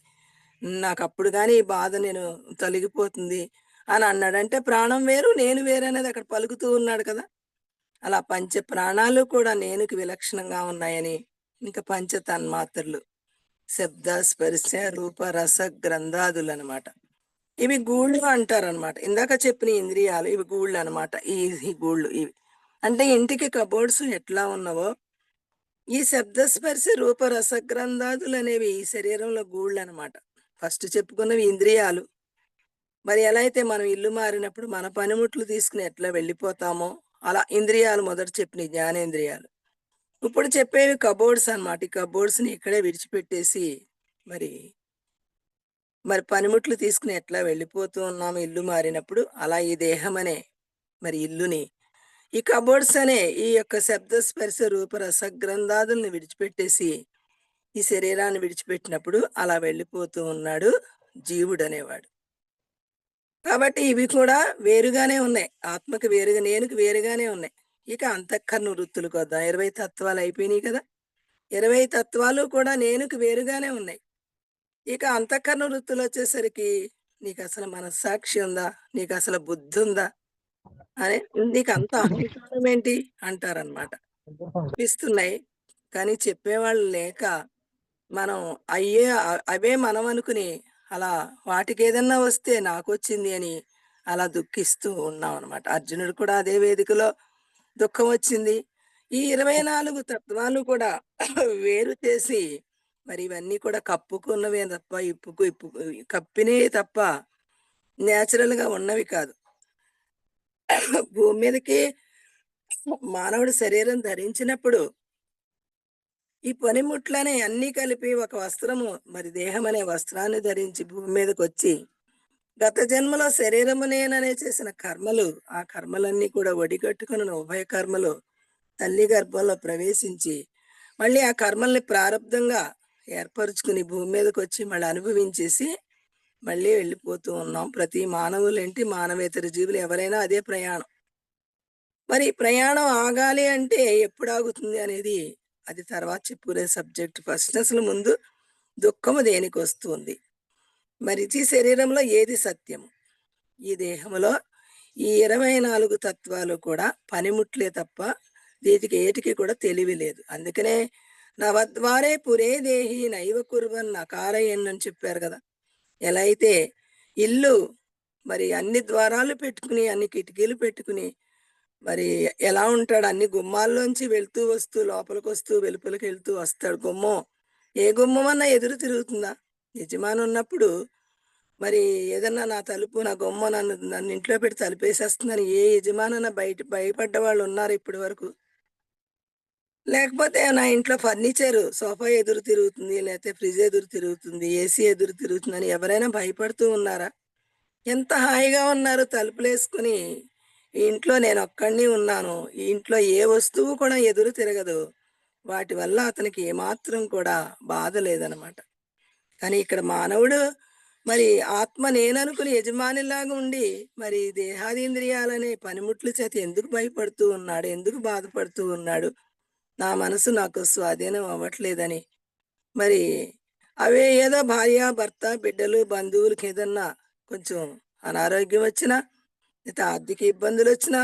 నాకప్పుడు గాని ఈ బాధ తొలగిపోతుంది" అని అన్నాడు. అంటే ప్రాణం వేరు, నేను వేరనేది అక్కడ పలుకుతూ ఉన్నాడు కదా! అలా పంచ ప్రాణాలు కూడా నేనుకి విలక్షణంగా ఉన్నాయని, ఇంకా పంచ తన్మాత్రలు శబ్ద, స్పర్శ, రూప, రస, గ్రంథాదులనమాట. ఇవి గూళ్ళు అంటారనమాట. ఇందాక చెప్పిన ఇంద్రియాలు ఇవి గూళ్ళనమాట. ఈ ఈ గూళ్ళు ఇవి. అంటే ఇంటికి కబోర్డ్స్ ఎట్లా ఉన్నవో, ఈ శబ్ద, స్పర్శ, రూప, రస, గ్రంథాదులనేవి ఈ శరీరంలో గూళ్ళనమాట. ఫస్ట్ చెప్పుకున్నవి ఇంద్రియాలు. మరి ఎలా అయితే మనం ఇల్లు మారినప్పుడు మన పనిముట్లు తీసుకొని ఎట్లా వెళ్ళిపోతామో, అలా ఇంద్రియాలు మొదట చెప్పినయి జ్ఞానేంద్రియాలు. ఇప్పుడు చెప్పేవి కబోర్డ్స్ అన్నమాట. ఈ కబోర్డ్స్‌ని ఇక్కడే విడిచిపెట్టేసి మరి, మరి పనిముట్లు తీసుకొని ఎట్లా వెళ్ళిపోతూ ఉన్నామో ఇల్లు మారినప్పుడు, అలా ఈ దేహమనే మరి ఇల్లుని, ఈ కబోర్డ్స్ అనే ఈ యొక్క శబ్ద, స్పర్శ, రూప, రస, గ్రంథాదుల్ని విడిచిపెట్టేసి, ఈ శరీరాన్ని విడిచిపెట్టినప్పుడు అలా వెళ్ళిపోతూ ఉన్నాడు జీవుడనేవాడు. కాబట్టి ఇవి కూడా వేరుగానే ఉన్నాయి. ఆత్మకి వేరుగా, నేనుకి వేరుగానే ఉన్నాయి. ఇక అంతఃకరణ వృత్తులకొద్దాం. 20 తత్వాలు అయిపోయినాయి కదా! 20 తత్వాలు కూడా నేనుకి వేరుగానే ఉన్నాయి. ఇక అంతఃకరణ వృత్తులొచ్చేసరికి నీకసలు మనస్సాక్షి ఉందా? నీకసలు బుద్ధుందా? అని నీకంత అహంకారం ఏంటి? అంటారనమాట. ఇస్తున్నాయి. కానీ చెప్పేవాళ్ళు లేక మనం అవే మనం అనుకుని అలా వాటికేదన్నా వస్తే నాకొచ్చింది అని అలా దుఃఖిస్తూ ఉన్నామనమాట. అర్జునుడు కూడా అదే వేదికలో దుఃఖం వచ్చింది. ఈ 24 తత్వాలు కూడా వేరు చేసి మరి ఇవన్నీ కూడా కప్పుకున్నవే తప్ప కప్పినయి తప్ప నేచురల్‌గా ఉన్నవి కాదు. భూమి మీదకి మానవుడు శరీరం ధరించినప్పుడు ఈ పనిముట్లనే అన్నీ కలిపి ఒక వస్త్రము మరి దేహమనే వస్త్రాన్ని ధరించి భూమి మీదకొచ్చి గత జన్మలో శరీరము నేననే చేసిన కర్మలు, ఆ కర్మలన్నీ కూడా ఒడిగట్టుకుని ఉభయ కర్మలు తల్లి గర్భంలో ప్రవేశించి, మళ్ళీ ఆ కర్మల్ని ప్రారబ్ధంగా ఏర్పరుచుకుని భూమి మీదకొచ్చి మళ్ళీ అనుభవించేసి, మళ్ళీ వెళ్ళిపోతూ ఉన్నాం. ప్రతి మానవులేంటి, మానవేతర జీవులు ఎవరైనా అదే ప్రయాణం. మరి ఈ ప్రయాణం ఆగాలి అంటే ఎప్పుడాగుతుంది అనేది అది తర్వాత చెప్పుకునే సబ్జెక్ట్. ఫస్ట్ అసలు ముందు దుఃఖము దేనికొస్తుంది? మరి ఈ శరీరంలో ఏది సత్యము? ఈ దేహములో ఈ 24 తత్వాలు కూడా పనిముట్లే తప్ప వీటికి ఏటికి కూడా తెలివి లేదు. అందుకనే నవద్వారే పురే దేహి నైవ కుర్వన్ నకారయన్ చెప్పారు కదా! ఎలా అయితే ఇల్లు మరి అన్ని ద్వారాలు పెట్టుకుని, అన్ని కిటికీలు పెట్టుకుని మరి ఎలా ఉంటాడు? అన్ని గుమ్మాల్లోంచి వెళ్తూ, వస్తూ, లోపలికొస్తూ, వెలుపలికెళ్తూ వస్తాడు. గుమ్మం ఏ గుమ్మమన్నా ఎదురు తిరుగుతుందా? యజమానున్నప్పుడు మరి ఏదన్నా నా తలుపు, నా గుమ్మం నన్ను ఇంట్లో పెట్టి తలుపేసేస్తుందని ఏ యజమానన్నా భయపడ్డ వాళ్ళున్నారా ఇప్పటి వరకు? లేకపోతే నా ఇంట్లో ఫర్నిచర్ సోఫా ఎదురు తిరుగుతుంది, లేకపోతే ఫ్రిడ్జ్ ఎదురు తిరుగుతుంది, ఏసీ ఎదురు తిరుగుతుందని ఎవరైనా భయపడుతూ ఉన్నారా? ఎంత హాయిగా ఉన్నారు తలుపులేసుకుని. ఈ ఇంట్లో నేనొక్కడిని ఉన్నాను. ఈ ఇంట్లో ఏ వస్తువు కూడా ఎదురు తిరగదు. వాటి వల్ల అతనికి ఏమాత్రం కూడా బాధ లేదనమాట. కానీ ఇక్కడ మానవుడు మరి ఆత్మ నేననుకుని యజమానిలాగా ఉండి, మరి దేహాదీంద్రియాలనే పనిముట్ల చేత ఎందుకు భయపడుతూ ఉన్నాడు? ఎందుకు బాధపడుతూ ఉన్నాడు? నా మనసు నాకు స్వాధీనం అవ్వట్లేదని. మరి అవే ఏదో భార్య, భర్త, బిడ్డలు, బంధువులకి ఏదన్నా కొంచెం అనారోగ్యం వచ్చినా, లేతే ఆర్థిక ఇబ్బందులొచ్చినా,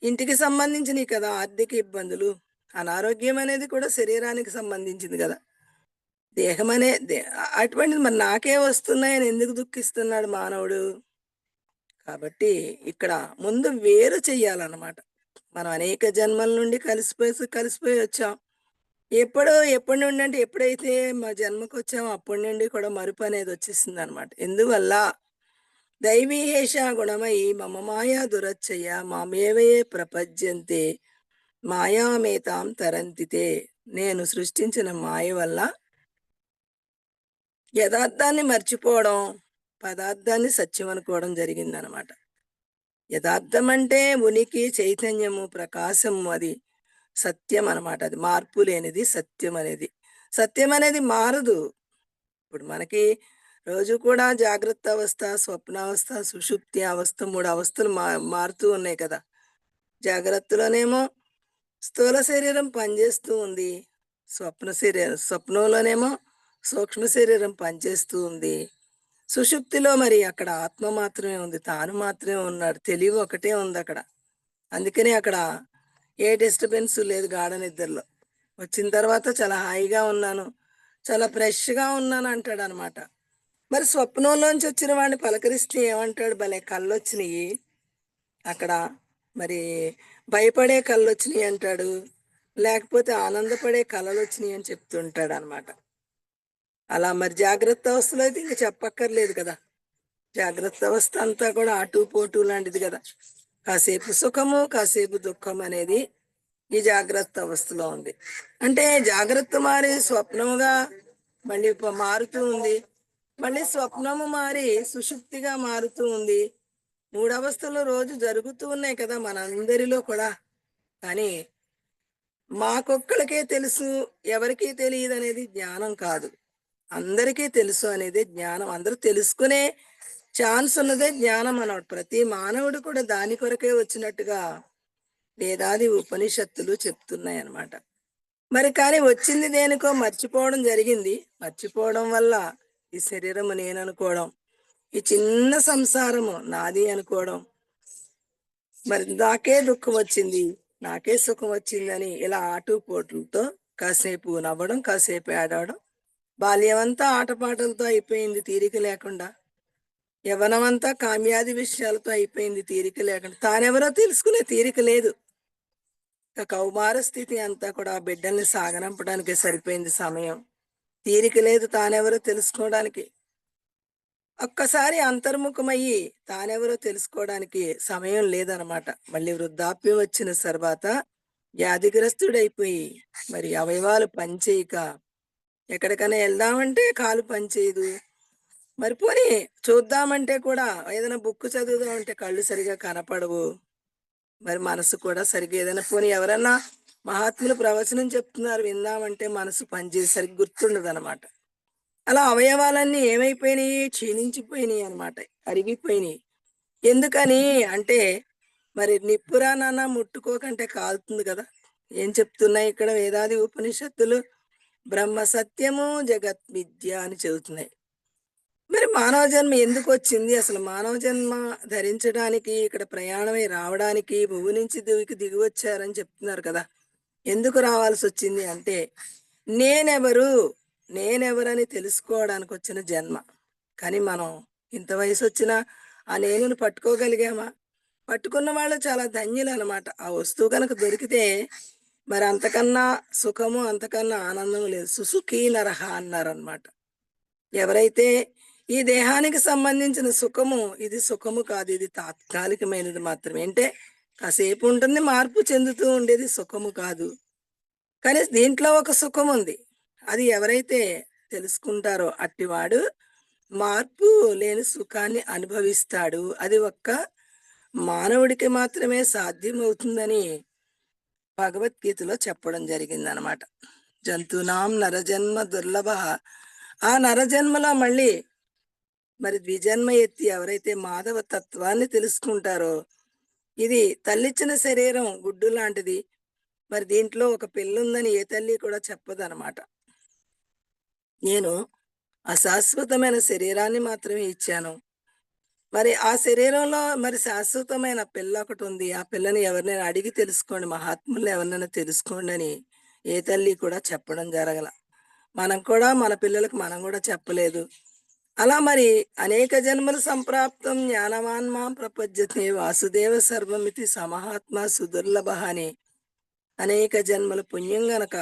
ఇంటికి సంబంధించినయి కదా ఆర్థిక ఇబ్బందులు. అనారోగ్యం అనేది కూడా శరీరానికి సంబంధించింది గదా! దేహమనే అటువంటిది మరి నాకే వస్తున్నాయని ఎందుకు దుఃఖిస్తున్నాడు మానవుడు? కాబట్టి ఇక్కడ ముందు వేరు చెయ్యాలన్నమాట. మనం అనేక జన్మల నుండి కలిసిపోయి వచ్చాం. ఎప్పటి నుండి అంటే ఎప్పుడైతే మా జన్మకొచ్చామో అప్పటి నుండి కూడా మరుపనేది వచ్చేసిందనమాట. ఎందువల్ల? దైవీహేష గుణమయి మమ మాయా దురచ్చయ మామేవయే ప్రపద్యంతే మాయామేతాం తరంతితే. నేను సృష్టించిన మాయ వల్ల యథార్థాన్ని మర్చిపోవడం, పదార్థాన్ని సత్యం అనుకోవడం జరిగిందనమాట. యథార్థం అంటే ఉనికి, చైతన్యము, ప్రకాశము అది సత్యం అనమాట. అది మార్పు లేనిది సత్యం అనేది. సత్యం అనేది మారదు. ఇప్పుడు మనకి రోజు కూడా జాగ్రత్త అవస్థ, స్వప్నావస్థ, సుషుప్తి అవస్థ 3 అవస్థలు మారుతూ ఉన్నాయి కదా! జాగ్రత్తలోనేమో స్థూల శరీరం పనిచేస్తూ ఉంది. స్వప్నంలోనేమో సూక్ష్మ శరీరం పనిచేస్తూ ఉంది. సుషుప్తిలో మరి అక్కడ ఆత్మ మాత్రమే ఉంది. తాను మాత్రమే ఉన్నాడు. తెలివి ఒకటే ఉందక్కడ. అందుకనే అక్కడ ఏ డిస్టర్బెన్స్ లేదు గాఢ నిద్రలో. వచ్చిన తర్వాత చాలా హాయిగా ఉన్నాను. చాలా ఫ్రెష్‌గా ఉన్నాను అంటాడనమాట. మరి స్వప్నంలోంచి వచ్చిన వాడిని పలకరిస్తే ఏమంటాడు? భలే కళ్ళొచ్చినియి. అక్కడ మరి భయపడే కళ్ళొచ్చినియి అంటాడు. లేకపోతే ఆనందపడే కలలొచ్చినియి అని చెప్తుంటాడనమాట. అలా మరి జాగ్రత్త అవస్థలో అయితే ఇంక చెప్పక్కర్లేదు కదా! జాగ్రత్త అవస్థ అంతా కూడా అటు పోటు లాంటిది కదా! కాసేపు సుఖము, కాసేపు దుఃఖం అనేది ఈ జాగ్రత్త అవస్థలో ఉంది. అంటే జాగ్రత్త మారి స్వప్నముగా మళ్ళీ మారుతూ ఉంది. మళ్ళీ స్వప్నము మారి సుషుప్తిగా మారుతూ ఉంది. 3 అవస్థలు రోజు జరుగుతూ ఉన్నాయి కదా మనందరిలో కూడా. కానీ మాకొక్కళ్ళకే తెలుసు, ఎవరికీ తెలీదనేది జ్ఞానం కాదు. అందరికీ తెలుసు అనేదే జ్ఞానం. అందరూ తెలుసుకునే ఛాన్స్ ఉన్నదే జ్ఞానం అన్నమాట. ప్రతి మానవుడు కూడా దాని కొరకే వచ్చినట్టుగా వేదాది ఉపనిషత్తులు చెప్తున్నాయన్నమాట. మరి కానీ వచ్చింది దేనికో మర్చిపోవడం జరిగింది. మర్చిపోవడం వల్ల ఈ శరీరము నేననుకోవడం, ఈ చిన్న సంసారము నాది అనుకోవడం, మరి నాకే దుఃఖం వచ్చింది, నాకే సుఖం వచ్చిందని ఇలా ఆటుపోట్లతో కాసేపు నవ్వడం, కాసేపు ఏడవడం. బాల్యమంతా ఆటపాటలతో అయిపోయింది తీరిక లేకుండా. యవ్వనమంతా కామ్యాది విషయాలతో అయిపోయింది తీరిక లేకుండా. తానెవరో తెలుసుకునే తీరిక లేదు. ఇక కౌమార స్థితి అంతా కూడా ఆ బిడ్డల్ని సాగనంపడానికే సరిపోయింది సమయం. తీరిక లేదు తానెవరో తెలుసుకోవడానికి. ఒక్కసారి అంతర్ముఖమయ్యి తానెవరో తెలుసుకోవడానికి సమయం లేదనమాట. మళ్ళీ వృద్ధాప్యం వచ్చిన తర్వాత వ్యాధిగ్రస్తుడైపోయి మరి అవయవాలు పనిచేయక ఎక్కడికైనా వెళ్దామంటే కాలు పనిచేయదు. మరి పోనీ చూద్దామంటే కూడా ఏదైనా బుక్ చదువుదామంటే కళ్ళు సరిగా కనపడవు. మరి మనసు కూడా సరిగ్గా ఏదైనా పోనీ ఎవరన్నా మహాత్ములు ప్రవచనం చెప్తున్నారు విందామంటే మనసు పనిచేసి సరిగ్గా గుర్తుండదనమాట. అలా అవయవాలన్నీ ఏమైపోయినాయి? క్షీణించిపోయినాయి అనమాట. అరిగిపోయినాయి. ఎందుకని అంటే మరి నిప్పురానన్నా ముట్టుకోకంటే కాలుతుంది కదా! ఏం చెప్తున్నాయి ఇక్కడ వేదాది ఉపనిషత్తులు? బ్రహ్మ సత్యము, జగత్ మిథ్య అని చెబుతున్నాయి. మరి మానవ జన్మ ఎందుకొచ్చింది? అసలు మానవ జన్మ ధరించడానికి, ఇక్కడ ప్రయాణమై రావడానికి భువి నుంచి దిగివచ్చారని చెప్తున్నారు కదా! ఎందుకు రావాల్సొచ్చింది అంటే, నేనెవరు? నేనెవరని తెలుసుకోవడానికొచ్చిన జన్మ. కానీ మనం ఇంత వయసొచ్చినా ఆ నేనుని పట్టుకోగలిగామా? పట్టుకున్న వాళ్ళు చాలా ధన్యులనమాట. ఆ వస్తువు గనక దొరికితే మరి అంతకన్నా సుఖము, అంతకన్నా ఆనందం లేదు. సుసుఖీ నరహ అన్నారనమాట. ఎవరైతే ఈ దేహానికి సంబంధించిన సుఖము, ఇది సుఖము కాదు. ఇది తాత్కాలికమైనది మాత్రమే. అంటే కాసేపు ఉంటుంది, మార్పు చెందుతూ ఉండేది సుఖము కాదు. కానీ దీంట్లో ఒక సుఖం ఉంది. అది ఎవరైతే తెలుసుకుంటారో అట్టివాడు మార్పు లేని సుఖాన్ని అనుభవిస్తాడు. అది ఒక్క మానవుడికి మాత్రమే సాధ్యమవుతుందని భగవద్గీతలో చెప్పడం జరిగిందనమాట. జంతునాం నరజన్మ దుర్లభ. ఆ నరజన్మలో మళ్ళీ మరి ద్విజన్మ ఎత్తి ఎవరైతే మాధవ తత్వాన్ని తెలుసుకుంటారో, ఇది తల్లిచ్చిన శరీరం గుడ్డు లాంటిది. మరి దీంట్లో ఒక పిల్లుందని ఏ తల్లి కూడా చెప్పదనమాట. నేను అశాశ్వతమైన శరీరాన్ని మాత్రమే ఇచ్చాను. మరి ఆ శరీరంలో మరి శాశ్వతమైన పిల్ల ఒకటుంది. ఆ పిల్లని ఎవరినైనా అడిగి తెలుసుకోండి. మహాత్ముల్ని ఎవరినైనా తెలుసుకోండి అని ఏ తల్లి కూడా చెప్పడం జరగల. మనం కూడా మన పిల్లలకు మనం కూడా చెప్పలేదు. అలా మరి అనేక జన్మలు సంప్రాప్తం జ్ఞానవాన్ మాం ప్రపద్యతే వాసుదేవ సర్వమితి సమహాత్మ సుదుర్లభ అని అనేక జన్మల పుణ్యం గనక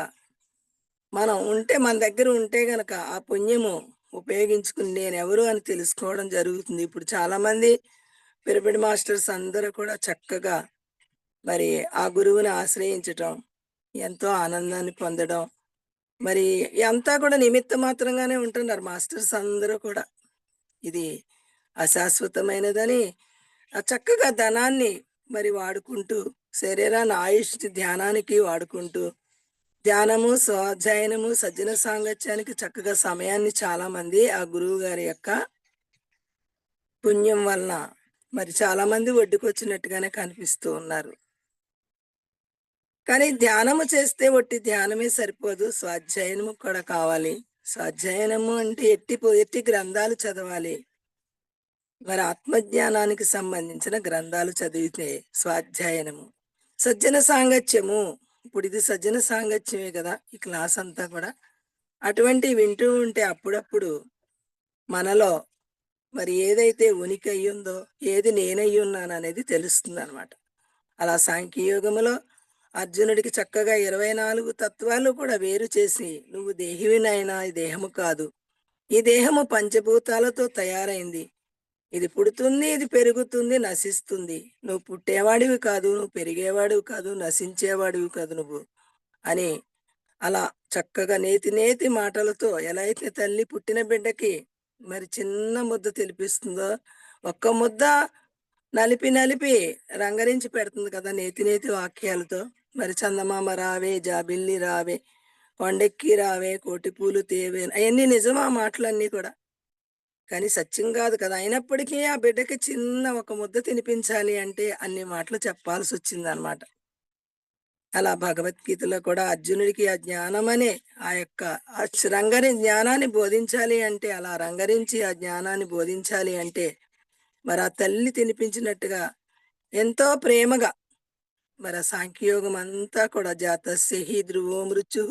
మనం ఉంటే మన దగ్గర ఉంటే గనక ఆ పుణ్యము ఉపయోగించుకుని నేనెవరు అని తెలుసుకోవడం జరుగుతుంది. ఇప్పుడు చాలా మంది పిరమిడ్ మాస్టర్స్ అందరూ కూడా చక్కగా మరి ఆ గురువుని ఆశ్రయించటం, ఎంతో ఆనందాన్ని పొందడం, మరి అంతా కూడా నిమిత్త మాత్రంగానే ఉంటున్నారు మాస్టర్స్ అందరూ కూడా. ఇది అశాశ్వతమైనదని చక్కగా ధనాన్ని మరి వాడుకుంటూ, శరీరాన్ని ఆయుష్ ధ్యానానికి వాడుకుంటూ, ధ్యానము, స్వాధ్యాయనము, సజ్జన సాంగత్యానికి చక్కగా సమయాన్ని చాలా మంది ఆ గురువు గారి యొక్క పుణ్యం వలన మరి చాలా మంది ఒడ్డుకొచ్చినట్టుగానే కనిపిస్తూ ఉన్నారు. కానీ ధ్యానము చేస్తే ఒట్టి ధ్యానమే సరిపోదు. స్వాధ్యాయనము కూడా కావాలి. స్వాధ్యాయనము అంటే ఎట్టి గ్రంథాలు చదవాలి. మరి ఆత్మజ్ఞానానికి సంబంధించిన గ్రంథాలు చదివితే స్వాధ్యాయనము. సజ్జన సాంగత్యము. ఇప్పుడు ఇది సజ్జన సాంగత్యమే కదా ఈ క్లాస్ అంతా కూడా. అటువంటివి వింటూ ఉంటే అప్పుడప్పుడు మనలో మరి ఏదైతే ఉనికి అయ్యుందో, ఏది నేనయ్యున్నాను అనేది తెలుస్తుందనమాట. అలా సాంఖ్యయోగములో అర్జునుడికి చక్కగా 24 తత్వాలు కూడా వేరు చేసి, నువ్వు దేహివినైనా ఈ దేహము కాదు. ఈ దేహము పంచభూతాలతో తయారైంది. ఇది పుడుతుంది, ఇది పెరుగుతుంది, నశిస్తుంది. నువ్వు పుట్టేవాడివి కాదు, నువ్వు పెరిగేవాడివి కాదు, నశించేవాడివి కాదు నువ్వు అని అలా చక్కగా నేతి నేతి మాటలతో ఎలా అయితే తల్లి పుట్టిన బిడ్డకి మరి చిన్న ముద్ద తినిపిస్తుందో, ఒక్క ముద్ద నలిపి నలిపి రంగరించి పెడుతుంది కదా నేతి నేతి వాక్యాలతో. మరి చందమామ రావే, జాబిల్లి రావే, కొండెక్కి రావే, కోటి పూలు తేవే, అవన్నీ నిజమా మాటలన్నీ కూడా. కానీ సత్యం కాదు కదా. అయినప్పటికీ ఆ బిడ్డకి చిన్న ఒక ముద్ద తినిపించాలి అంటే అన్ని మాటలు చెప్పాల్సి వచ్చిందనమాట. అలా భగవద్గీతలో కూడా అర్జునుడికి ఆ జ్ఞానమనే ఆ యొక్క జ్ఞానాన్ని బోధించాలి అంటే, అలా రంగరించి ఆ జ్ఞానాన్ని బోధించాలి అంటే మరి ఆ తల్లి తినిపించినట్టుగా ఎంతో ప్రేమగా మరి ఆ సాంఖ్యయోగం అంతా కూడా జాతస్య హి ధ్రువో మృత్యు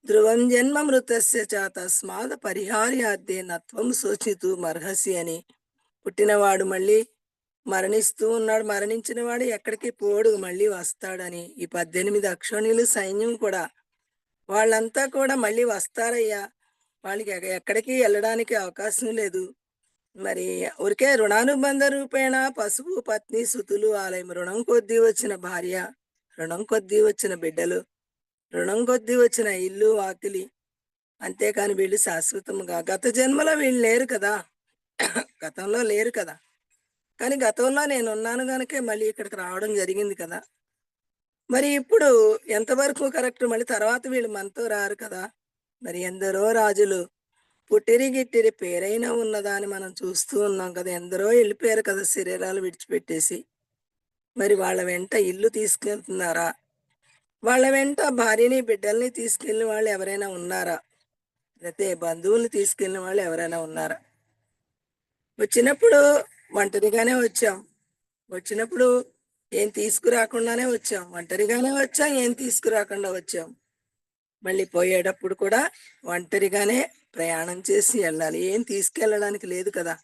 ధ్రువం జన్మ మృతస్య చ తస్మాత్ పరిహార్యాద్దే నత్వం శోచితు మర్హసి అని. పుట్టినవాడు మళ్ళీ మరణిస్తూ ఉన్నాడు, మరణించిన వాడు ఎక్కడికి పోడు, మళ్ళీ వస్తాడని. ఈ 18 అక్షోణులు సైన్యం కూడా వాళ్ళంతా కూడా మళ్ళీ వస్తారయ్యా, వాళ్ళకి ఎక్కడికి వెళ్ళడానికి అవకాశం లేదు. మరి ఊరికే రుణానుబంధ రూపేణ పశువు పత్ని సుతులు ఆలయం, రుణం కొద్దీ వచ్చిన భార్య, రుణం కొద్దీ వచ్చిన బిడ్డలు, రుణం కొద్దీ వచ్చిన ఇల్లు వాకిలి, అంతేకాని వీళ్ళు శాశ్వతంగా గత జన్మలో వీళ్ళు లేరు కదా, గతంలో లేరు కదా. కానీ గతంలో నేనున్నాను గనుకే మళ్ళీ ఇక్కడికి రావడం జరిగింది కదా. మరి ఇప్పుడు ఎంతవరకు కరెక్ట్, మళ్ళీ తర్వాత వీళ్ళు మనతో రారు కదా. మరి ఎందరో రాజులు పుట్టిరి గిట్టిరి పేరైనా ఉన్నదా అని మనం చూస్తూ ఉన్నాం కదా. ఎందరో వెళ్ళిపోయారు కదా శరీరాలు విడిచిపెట్టేసి. మరి వాళ్ళ వెంట ఇల్లు తీసుకెళ్తున్నారా? వాళ్ళ వెంట భార్యని బిడ్డల్ని తీసుకెళ్ళిన వాళ్ళు ఎవరైనా ఉన్నారా? లేకపోతే బంధువుల్ని తీసుకెళ్ళిన వాళ్ళు ఎవరైనా ఉన్నారా? వచ్చినప్పుడు ఒంటరిగానే వచ్చాం. వచ్చినప్పుడు ఏం తీసుకురాకుండానే వచ్చాం. ఒంటరిగానే వచ్చాం, ఏం తీసుకురాకుండా వచ్చాం. మళ్ళీ పోయేటప్పుడు కూడా ఒంటరిగానే ప్రయాణం చేసి వెళ్ళాలి. ఏం తీసుకెళ్ళడానికి లేదు కదా.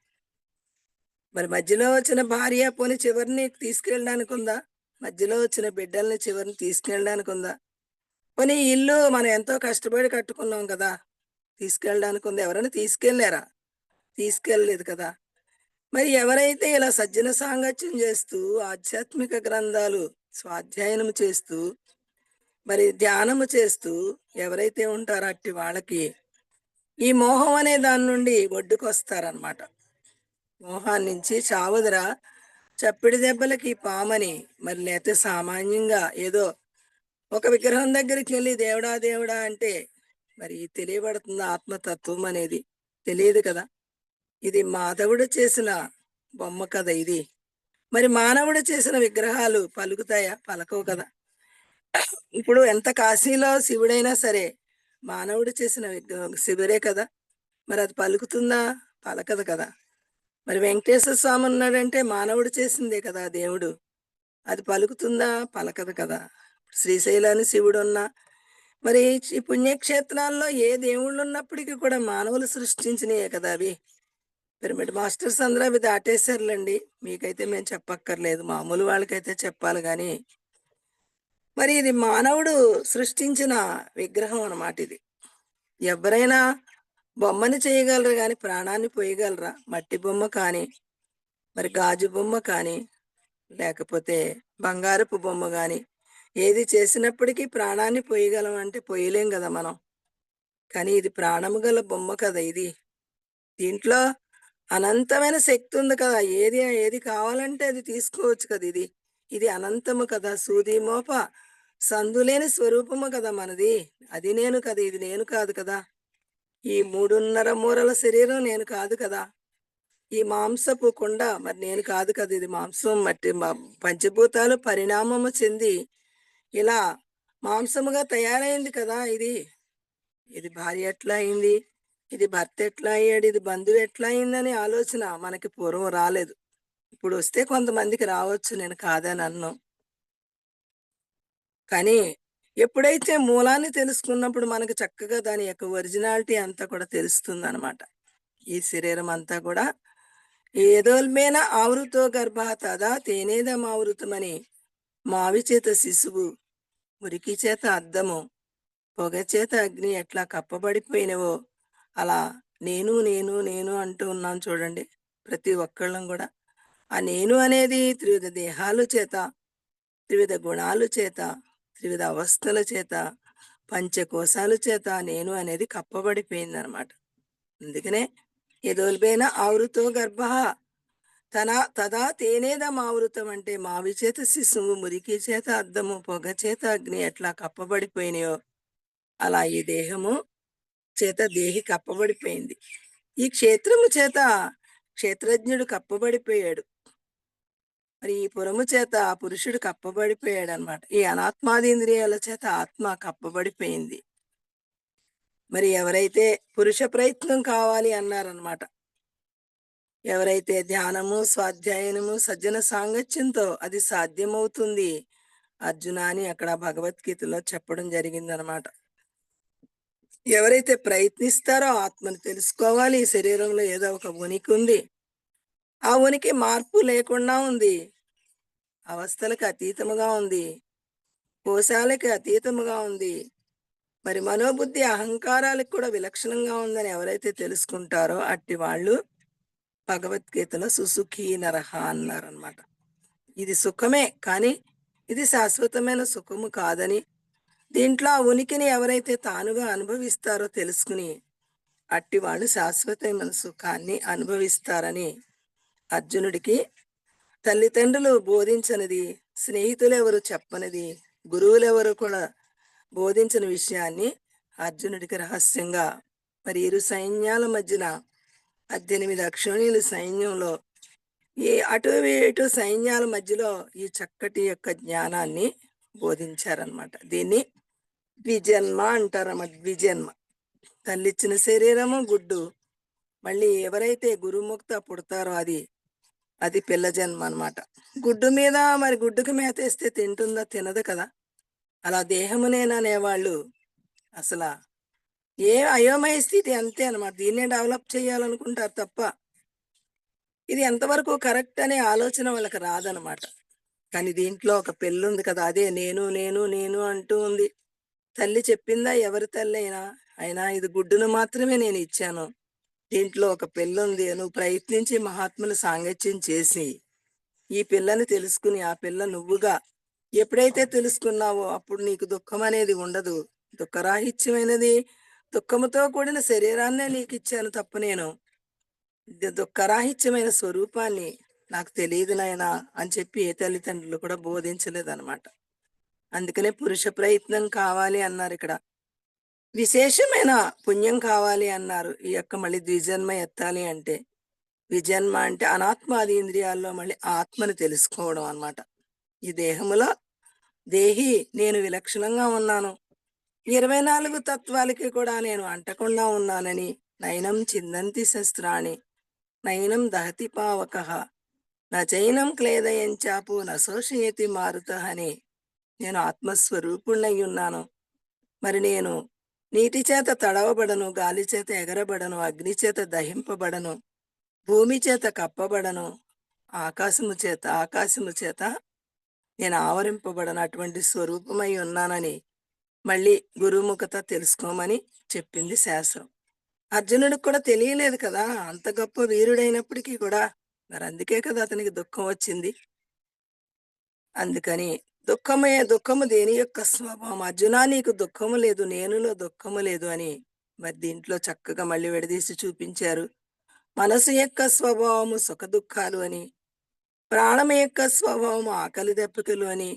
మరి మధ్యలో వచ్చిన భార్య పోని చివరిని తీసుకెళ్ళడానికి ఉందా? మధ్యలో వచ్చిన బిడ్డల్ని చివరిని తీసుకెళ్ళడానికి ఉందా? పోనీ ఇల్లు మనం ఎంతో కష్టపడి కట్టుకున్నాం కదా, తీసుకెళ్ళడానికి ఉంది? ఎవరైనా తీసుకెళ్ళారా? తీసుకెళ్ళలేదు కదా. మరి ఎవరైతే ఇలా సజ్జన సాంగత్యం చేస్తూ ఆధ్యాత్మిక గ్రంథాలు స్వాధ్యాయనం చేస్తూ మరి ధ్యానము చేస్తూ ఎవరైతే ఉంటారో అట్టి వాళ్ళకి ఈ మోహం అనే దాని నుండి ఒడ్డుకొస్తారనమాట. మోహాన్నించి చావుదరా చప్పిడి దెబ్బలకి పామని. మరి లేతే సామాన్యంగా ఏదో ఒక విగ్రహం దగ్గరికి వెళ్ళి దేవుడా దేవుడా అంటే మరి తెలియబడుతుంది ఆత్మతత్వం అనేది? తెలియదు కదా. ఇది మాధవుడు చేసిన బొమ్మ కదా ఇది. మరి మానవుడు చేసిన విగ్రహాలు పలుకుతాయా? పలకవు కదా. ఇప్పుడు ఎంత కాశీలో శివుడైనా సరే మానవుడు చేసిన శివుడే కదా. మరి అది పలుకుతుందా? పలకదు కదా. మరి వెంకటేశ్వర స్వామి ఉన్నాడంటే మానవుడు చేసిందే కదా దేవుడు. అది పలుకుతుందా? పలకదు కదా. శ్రీశైలాన్ని శివుడున్నా మరి ఈ పుణ్యక్షేత్రాల్లో ఏ దేవుళ్ళు ఉన్నప్పటికీ కూడా మానవులు సృష్టించినయే కదా అవి. పిరమిడ్ మాస్టర్స్ అందరూ అవి దాటేశారులేండి. మీకైతే మేము చెప్పక్కర్లేదు. మామూలు వాళ్ళకైతే చెప్పాలి గాని మరి ఇది మానవుడు సృష్టించిన విగ్రహం అన్నమాట ఇది. ఎవరైనా బొమ్మని చేయగలరు గాని ప్రాణాన్ని పోయగలరా? మట్టి బొమ్మ కానీ, మరి గాజు బొమ్మ కానీ, లేకపోతే బంగారపు బొమ్మ గాని ఏది చేసినప్పటికీ ప్రాణాన్ని పోయగలం అంటే పోయలేం కదా మనం. కానీ ఇది ప్రాణము గల బొమ్మ కదా ఇది. దీంట్లో అనంతమైన శక్తి ఉంది కదా. ఏది ఏది కావాలంటే అది తీసుకోవచ్చు కదా ఇది. ఇది అనంతము కదా. సూది మోప సందులేని స్వరూపము కదా మనది. అది నేను కదా, ఇది నేను కాదు కదా. ఈ 3.5 మూరల శరీరం నేను కాదు కదా. ఈ మాంసపు కుండ మరి నేను కాదు కదా. ఇది మాంసం మట్టి పంచభూతాలు పరిణామము చెంది ఇలా మాంసముగా తయారైంది కదా ఇది. ఇది భార్య ఎట్లా అయింది, ఇది భర్త ఎట్లా అయ్యాడు, ఇది బంధువు ఎట్లా అయిందని ఆలోచన మనకి పూర్వం రాలేదు. ఇప్పుడు వస్తే కొంతమందికి రావచ్చు, నేను కాదని అన్ను. కానీ ఎప్పుడైతే మూలాన్ని తెలుసుకున్నప్పుడు మనకు చక్కగా దాని యొక్క ఒరిజినాలిటీ అంతా కూడా తెలుస్తుందన్నమాట. ఈ శరీరం అంతా కూడా ఏదోల్బేన ఆవృతో గర్భ తదా తేనేదమావృతమని. మావి చేత శిశువు, మురికి చేత అద్దము, పొగ చేత అగ్ని ఎట్లా కప్పబడిపోయినవో అలా నేను నేను నేను అంటూ ఉన్నాను చూడండి. ప్రతి ఒక్కళ్ళం కూడా ఆ నేను అనేది త్రివిధ దేహాలు చేత, త్రివిధ గుణాలు చేత, త్రివిధ అవస్థల చేత, పంచకోశాల చేత నేను అనేది కప్పబడిపోయిందనమాట. అందుకనే యదోల్బేన ఆవృతో గర్భ తదా తేనేదమావృతం అంటే మావి చేత శిశువు, మురికి చేత అద్దము, పొగ చేత అగ్ని ఎట్లా కప్పబడిపోయినాయో అలా ఈ దేహము చేత దేహి కప్పబడిపోయింది. ఈ క్షేత్రము చేత క్షేత్రజ్ఞుడు కప్పబడిపోయాడు. మరి ఈ పురము చేత పురుషుడు కప్పబడిపోయాడు అనమాట. ఈ అనాత్మాదీంద్రియాల చేత ఆత్మ కప్పబడిపోయింది. మరి ఎవరైతే పురుష ప్రయత్నం కావాలి అన్నారనమాట, ఎవరైతే ధ్యానము స్వాధ్యాయనము సజ్జన సాంగత్యంతో అది సాధ్యమవుతుంది అర్జున అని అక్కడ భగవద్గీతలో చెప్పడం జరిగిందనమాట. ఎవరైతే ప్రయత్నిస్తారో ఆత్మను తెలుసుకోవాలి. ఈ శరీరంలో ఏదో ఒక ఉనికి ఉంది, ఆ ఉనికి మార్పు లేకుండా ఉంది, అవస్థలకు అతీతముగా ఉంది, కోశాలకి అతీతముగా ఉంది, మరి మనోబుద్ధి అహంకారాలకు కూడా విలక్షణంగా ఉందని ఎవరైతే తెలుసుకుంటారో అట్టి వాళ్ళు భగవద్గీతలో సుసుఖీ నరహ అన్నారనమాట. ఇది సుఖమే కానీ ఇది శాశ్వతమైన సుఖము కాదని, దీంట్లో ఆ ఉనికిని ఎవరైతే తానుగా అనుభవిస్తారో తెలుసుకుని అట్టి వాళ్ళు శాశ్వతమైన సుఖాన్ని అనుభవిస్తారని అర్జునుడికి తల్లిదండ్రులు బోధించనిది, స్నేహితులు ఎవరు చెప్పనిది, గురువులెవరు కూడా బోధించిన విషయాన్ని అర్జునుడికి రహస్యంగా మరి ఇరు సైన్యాల మధ్యన 18 అక్షోణీయుల సైన్యంలో ఈ అటు ఇటు సైన్యాల మధ్యలో ఈ చక్కటి యొక్క జ్ఞానాన్ని బోధించారనమాట. దీన్ని ద్విజన్మ అంటారన్నమాట. ద్విజన్మ, తల్లిచ్చిన శరీరము గుడ్డు, మళ్ళీ ఎవరైతే గురుముక్త పుడతారో అది అది పిల్ల జన్మ అనమాట. గుడ్డు మీద మరి గుడ్డుకు మేతేస్తే తింటుందా? తినదు కదా. అలా దేహమునేననేవాళ్ళు అసలు ఏ అయోమయ స్థితి అంతే అనమాట. దీన్నే డెవలప్ చేయాలనుకుంటారు తప్ప ఇది ఎంతవరకు కరెక్ట్ అనే ఆలోచన వాళ్ళకి రాదనమాట. కానీ దీంట్లో ఒక పెళ్ళి ఉంది కదా, అదే నేను నేను నేను అంటూ ఉంది. తల్లి చెప్పిందా? ఎవరి తల్లి అయినా అయినా ఇది గుడ్డును మాత్రమే నేను ఇచ్చాను, దీంట్లో ఒక పిల్ల ఉంది, నువ్వు ప్రయత్నించి మహాత్ముల సాంగత్యం చేసి ఈ పిల్లని తెలుసుకుని ఆ పిల్ల నువ్వుగా ఎప్పుడైతే తెలుసుకున్నావో అప్పుడు నీకు దుఃఖం అనేది ఉండదు. దుఃఖరాహిత్యమైనది, దుఃఖముతో కూడిన శరీరాన్నే నీకిచ్చాను తప్ప నేను దుఃఖరాహిత్యమైన స్వరూపాన్ని నాకు తెలియదు నాయనా అని చెప్పి ఏ తల్లిదండ్రులు కూడా బోధించలేదన్నమాట. అందుకనే పురుష ప్రయత్నం కావాలి అన్నారు ఇక్కడ. విశేషమైన పుణ్యం కావాలి అన్నారు. ఈ యొక్క మళ్ళీ ద్విజన్మ ఎత్తాలి అంటే. విజన్మ అంటే అనాత్మాది ఇంద్రియాల్లో మళ్ళీ ఆత్మని తెలుసుకోవడం అన్నమాట. ఈ దేహములో దేహి నేను విలక్షణంగా ఉన్నాను. 24 తత్వాలకి కూడా నేను అంటకుండా ఉన్నానని నయనం చిందంతి శస్త్రాణి నయనం దహతి పావకః నచైనం క్లేదయంచాపు నశోషయతి మారుతః అని నేను ఆత్మస్వరూపుణ్ణై ఉన్నాను. మరి నేను నీటి చేత తడవబడను, గాలి చేత ఎగరబడను, అగ్ని చేత దహింపబడను, భూమి చేత కప్పబడను, ఆకాశము చేత నేను ఆవరింపబడను, అటువంటి స్వరూపమై ఉన్నానని మళ్ళీ గురుముఖత తెలుసుకోమని చెప్పింది శాస్త్రం. అర్జునుడికి కూడా తెలియలేదు కదా, అంత గొప్ప వీరుడైనప్పటికీ కూడా. మరి అందుకే కదా అతనికి దుఃఖం వచ్చింది. అందుకని దుఃఖము దేని యొక్క స్వభావం? అర్జునా నీకు దుఃఖము లేదు, నేనులో దుఃఖము లేదు అని మరి దీంట్లో చక్కగా మళ్ళీ విడదీసి చూపించారు. మనసు యొక్క స్వభావము సుఖ దుఃఖాలు అని, ప్రాణము యొక్క స్వభావము ఆకలి దెబ్బకలు అని,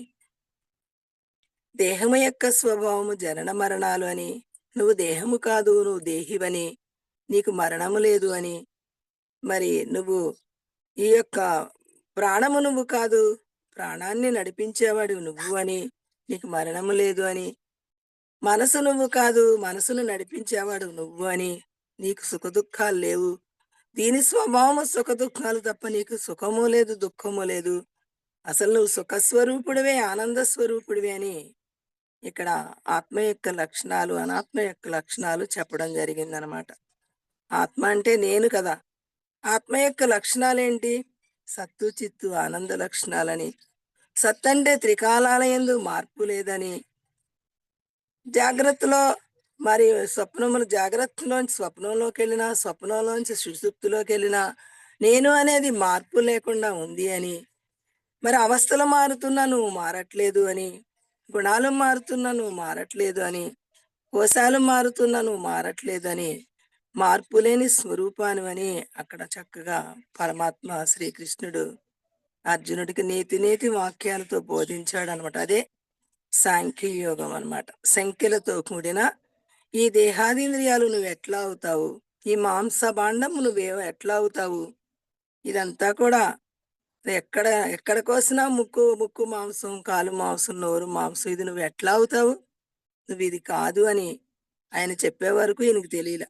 దేహము యొక్క స్వభావము జనన మరణాలు అని, నువ్వు దేహము కాదు నువ్వు దేహివని, నీకు మరణము లేదు అని, మరి నువ్వు ఈ యొక్క ప్రాణము నువ్వు కాదు, ప్రాణాన్ని నడిపించేవాడు నువ్వు అని, నీకు మరణము లేదు అని, మనసు నువ్వు కాదు, మనసును నడిపించేవాడు నువ్వు అని, నీకు సుఖదుఖాలు లేవు. దీని స్వభావము సుఖదుఖాలు తప్ప నీకు సుఖము లేదు, దుఃఖము లేదు. అసలు నువ్వు సుఖస్వరూపుడివే, ఆనంద స్వరూపుడివే అని ఇక్కడ ఆత్మ యొక్క లక్షణాలు, అనాత్మ యొక్క లక్షణాలు చెప్పడం జరిగిందనమాట. ఆత్మ అంటే నేను కదా. ఆత్మ యొక్క లక్షణాలేంటి? సత్తు చిత్తు ఆనంద లక్షణాలని. సత్ అంటే త్రికాలాలయందు మార్పు లేదని, జాగ్రత్తలో మరి జాగ్రత్తలోంచి స్వప్నంలోకి వెళ్ళినా, స్వప్నంలోంచి సుషుప్తిలోకి వెళ్ళినా నేను అనేది మార్పు లేకుండా ఉంది అని, మరి అవస్థలు మారుతున్నా నువ్వు మారట్లేదు అని, గుణాలు మారుతున్నా నువ్వు మారట్లేదు అని, కోశాలు మారుతున్నా నువ్వు మారట్లేదు అని, మార్పు లేని స్వరూపాను అని అక్కడ చక్కగా పరమాత్మ శ్రీకృష్ణుడు అర్జునుడికి నీతి వాక్యాలతో బోధించాడు అనమాట. అదే సాంఖ్యయోగం అన్నమాట. సంఖ్యలతో కూడిన ఈ దేహాదింద్రియాలు నువ్వు ఎట్లా అవుతావు, ఈ మాంస భాండం ఎట్లా అవుతావు, ఇదంతా కూడా ఎక్కడ కోసినా ముక్కు మాంసం, కాలు మాంసం, నోరు మాంసం, ఇది నువ్వు ఎట్లా అవుతావు, నువ్వు ఇది కాదు అని ఆయన చెప్పే వరకు ఈయనకి తెలియలే.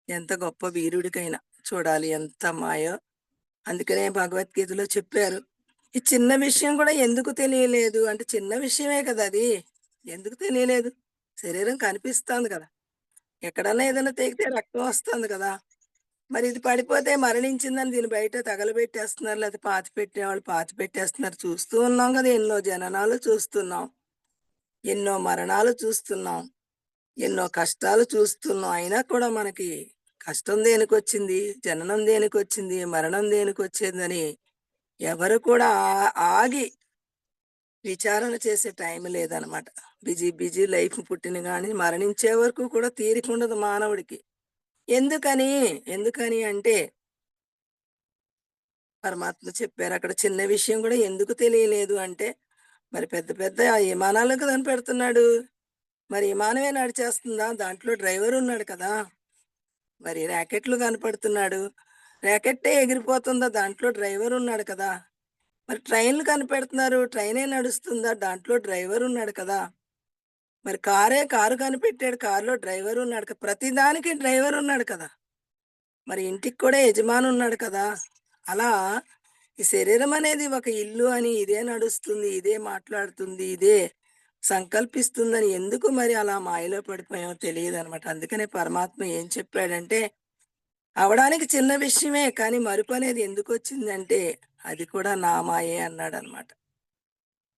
ఎంత గొప్ప వీరుడికైనా చూడాలి ఎంత మాయో. అందుకనే భగవద్గీతలో చెప్పారు, ఈ చిన్న విషయం కూడా ఎందుకు తెలియలేదు అంటే, చిన్న విషయమే కదా అది, ఎందుకు తెలియలేదు? శరీరం కనిపిస్తుంది కదా, ఎక్కడన్నా ఏదైనా తెగితే రక్తం వస్తుంది కదా, మరి ఇది పడిపోతే మరణించిందని దీన్ని బయట తగలబెట్టేస్తున్నారు, లేకపోతే పాతి పెట్టేస్తున్నారు. చూస్తూ ఉన్నాం కదా, ఎన్నో జననాలు చూస్తున్నాం, ఎన్నో మరణాలు చూస్తున్నాం, ఎన్నో కష్టాలు చూస్తున్నాం. అయినా కూడా మనకి కష్టం దేనికొచ్చింది, జననం దేనికొచ్చింది, మరణం దేనికొచ్చిందని ఎవరు కూడా ఆగి విచారణ చేసే టైం లేదనమాట. బిజీ లైఫ్ పుట్టిన గాని మరణించే వరకు కూడా తీరిక ఉండదు మానవుడికి. ఎందుకని అంటే పరమాత్మ చెప్పారు అక్కడ, చిన్న విషయం కూడా ఎందుకు తెలియలేదు అంటే, మరి పెద్ద పెద్ద విమానాలకు కనిపెడుతున్నాడు, మరి విమానమే నడిచేస్తుందా? దాంట్లో డ్రైవర్ ఉన్నాడు కదా. మరి ర్యాకెట్లు కనపడుతున్నాడు, ర్యాకెట్టే ఎగిరిపోతుందా? దాంట్లో డ్రైవర్ ఉన్నాడు కదా. మరి ట్రైన్లు కనిపెడుతున్నారు, ట్రైనే నడుస్తుందా? దాంట్లో డ్రైవర్ ఉన్నాడు కదా. మరి కారు కనిపెట్టాడు, కారులో డ్రైవర్ ఉన్నాడు కదా. ప్రతి దానికి డ్రైవర్ ఉన్నాడు కదా. మరి ఇంటికి కూడా యజమాని ఉన్నాడు కదా. అలా ఈ శరీరం అనేది ఒక ఇల్లు అని, ఇదే నడుస్తుంది, ఇదే మాట్లాడుతుంది, ఇదే సంకల్పిస్తుందని ఎందుకు మరి అలా మాయలో పడిపోయామో తెలియదు అనమాట. అందుకనే పరమాత్మ ఏం చెప్పాడంటే, అవడానికి చిన్న విషయమే కానీ మరుపు అనేది ఎందుకు వచ్చిందంటే అది కూడా నా మాయే అన్నాడు అనమాట.